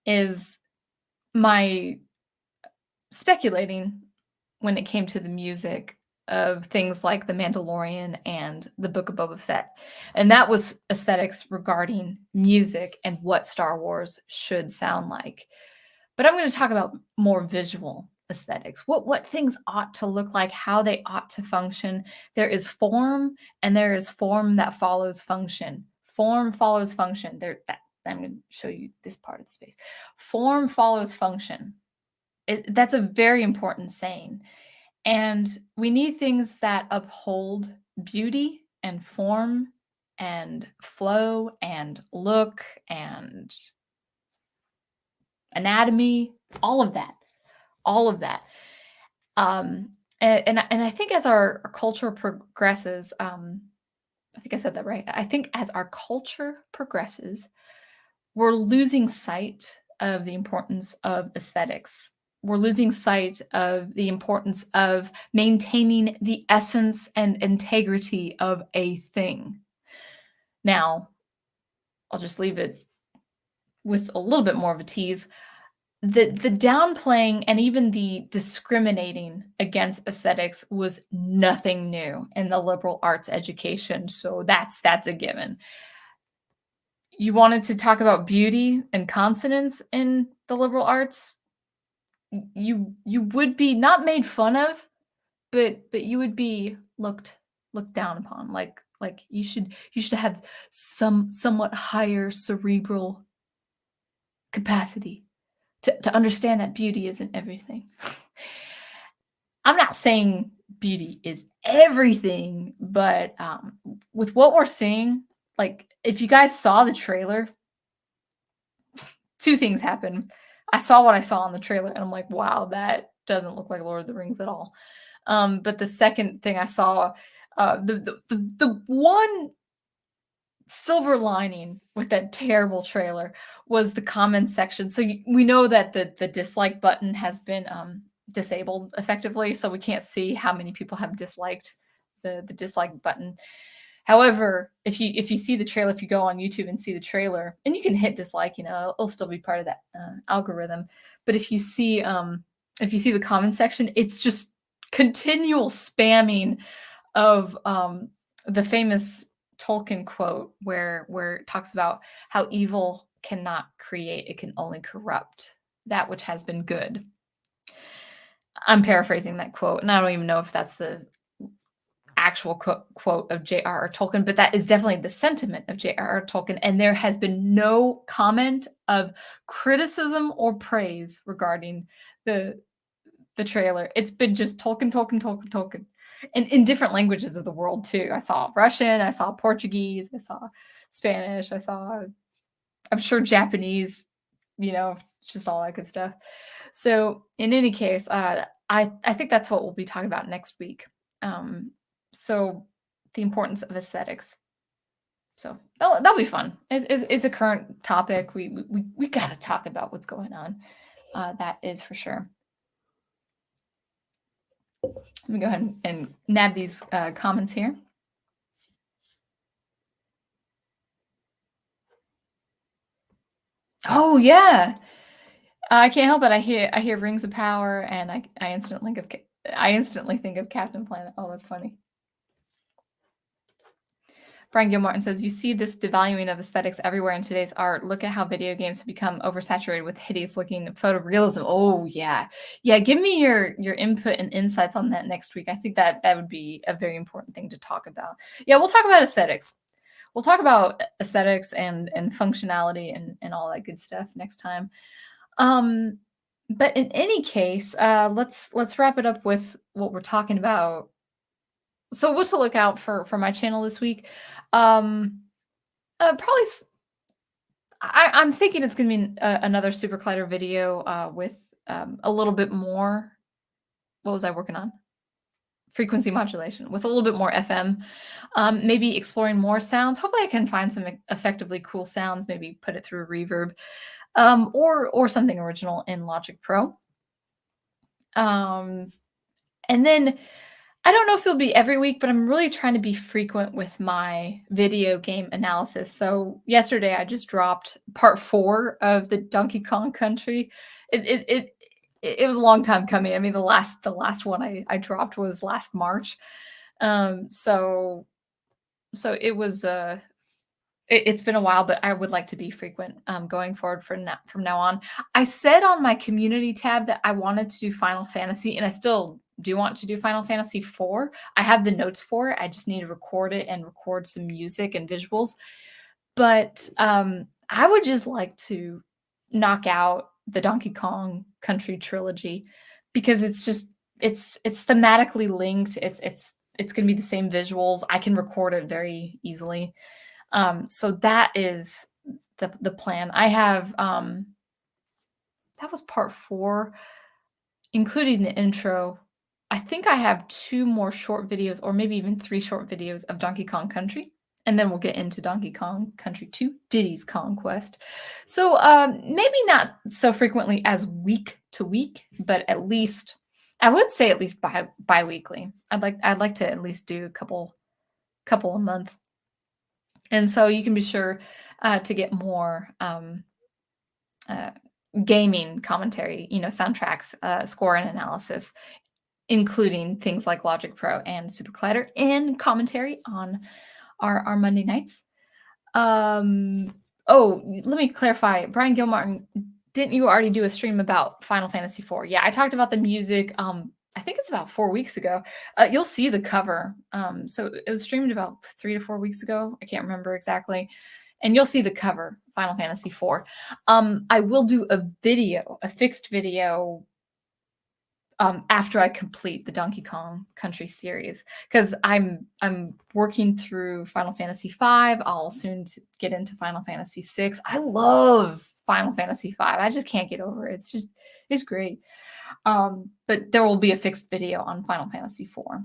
is my speculating when it came to the music of things like The Mandalorian and the Book of Boba Fett. And that was aesthetics regarding music and what Star Wars should sound like. But I'm going to talk about more visual aesthetics. What things ought to look like, how they ought to function. There is form and there is form that follows function. Form follows function. I'm going to show you this part of the space. Form follows function. That's a very important saying. And we need things that uphold beauty and form and flow and look and anatomy, all of that, all of that. And I think as our culture progresses, I think I said that right. I think as our culture progresses, we're losing sight of the importance of aesthetics. We're losing sight of the importance of maintaining the essence and integrity of a thing. Now, I'll just leave it with a little bit more of a tease. The downplaying and even the discriminating against aesthetics was nothing new in the liberal arts education, so that's a given. You wanted to talk about beauty and consonance in the liberal arts, you would be not made fun of, but you would be looked down upon, like you should have somewhat higher cerebral capacity to understand that beauty isn't everything. I'm not saying beauty is everything, but with what we're seeing, like if you guys saw the trailer, two things happened. I saw what I saw in the trailer, and I'm like, wow, that doesn't look like Lord of the Rings at all. But the second thing I saw, the one silver lining with that terrible trailer was the comment section. So we know that the dislike button has been disabled effectively, so we can't see how many people have disliked the dislike button. However, if you see the trailer, if you go on YouTube and see the trailer, and you can hit dislike, it'll still be part of that algorithm. But if you see the comment section, it's just continual spamming of the famous Tolkien quote where it talks about how evil cannot create, it can only corrupt that which has been good. I'm paraphrasing that quote, and I don't even know if that's the actual quote of J.R.R. Tolkien, but that is definitely the sentiment of J.R.R. Tolkien. And there has been no comment of criticism or praise regarding the trailer. It's been just Tolkien. And in different languages of the world too. I saw Russian, I saw Portuguese, I saw Spanish, I'm sure Japanese, just all that good stuff. So in any case, I think that's what we'll be talking about next week. So the importance of aesthetics. So that'll be fun. It's a current topic. We got to talk about what's going on. That is for sure. Let me go ahead and nab these comments here. Oh yeah, I can't help it. I hear Rings of Power, and I instantly think of Captain Planet. Oh, that's funny. Brian Gilmartin says, you see this devaluing of aesthetics everywhere in today's art. Look at how video games have become oversaturated with hideous-looking photorealism. Oh, yeah. Yeah, give me your input and insights on that next week. I think that would be a very important thing to talk about. Yeah, we'll talk about aesthetics. We'll talk about aesthetics and functionality and all that good stuff next time. But in any case, let's wrap it up with what we're talking about. So what to look out for my channel this week? Probably I'm thinking it's gonna be another SuperCollider video with a little bit more. What was I working on? frequency modulation with a little bit more FM. Maybe exploring more sounds. Hopefully, I can find some effectively cool sounds. Maybe put it through reverb, or something original in Logic Pro. Um, and then I don't know if it'll be every week, but I'm really trying to be frequent with my video game analysis. So yesterday I just dropped part 4 of the Donkey Kong Country. It it it, it was a long time coming. I mean, the last one I dropped was last March. So it was it's been a while, but I would like to be frequent going forward from now on. I said on my community tab that I wanted to do Final Fantasy, and I still do want to do Final Fantasy 4. I have the notes for it. I just need to record it and record some music and visuals. But I would just like to knock out the Donkey Kong Country trilogy because it's thematically linked. It's going to be the same visuals. I can record it very easily. So that is the plan. I have that was part 4, including the intro. I think I have 2 more short videos, or maybe even 3 short videos of Donkey Kong Country, and then we'll get into Donkey Kong Country 2, Diddy's Conquest. So maybe not so frequently as week to week, but at least I would say at least bi-weekly. I'd like to at least do a couple a month. And so you can be sure to get more gaming commentary, soundtracks, score and analysis, including things like Logic Pro and SuperCollider, and commentary on our Monday nights. Oh, let me clarify. Brian Gilmartin, didn't you already do a stream about Final Fantasy IV? Yeah, I talked about the music. I think it's about 4 weeks ago. You'll see the cover. So it was streamed about 3 to 4 weeks ago. I can't remember exactly. And you'll see the cover, Final Fantasy IV. I will do a fixed video, after I complete the Donkey Kong Country series, because I'm working through Final Fantasy V. I'll soon get into Final Fantasy VI. I love Final Fantasy V. I just can't get over it. It's great. But there will be a fixed video on Final Fantasy IV.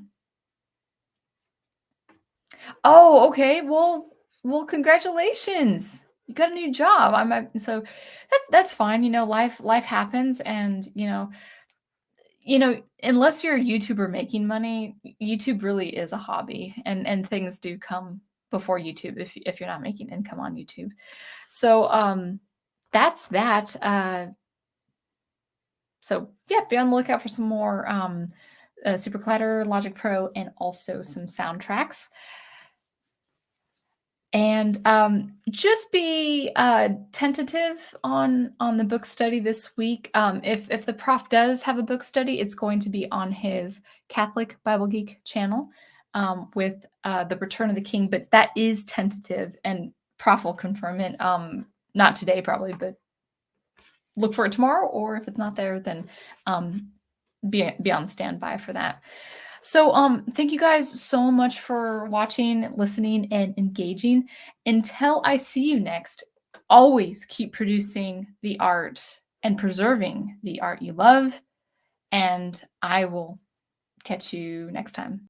Oh, okay. Well, congratulations. You got a new job. So that's fine. Life happens, and unless you're a YouTuber making money, YouTube really is a hobby, and things do come before YouTube if you're not making income on YouTube. So that's that. So yeah, be on the lookout for some more SuperCollider, Logic Pro, and also some soundtracks. And just be tentative on the book study this week. If the prof does have a book study, it's going to be on his Catholic Bible Geek channel with The Return of the King, but that is tentative, and prof will confirm it. Not today, probably, but look for it tomorrow, or if it's not there, then be on standby for that. So thank you guys so much for watching, listening, and engaging. Until I see you next, always keep producing the art and preserving the art you love, and I will catch you next time.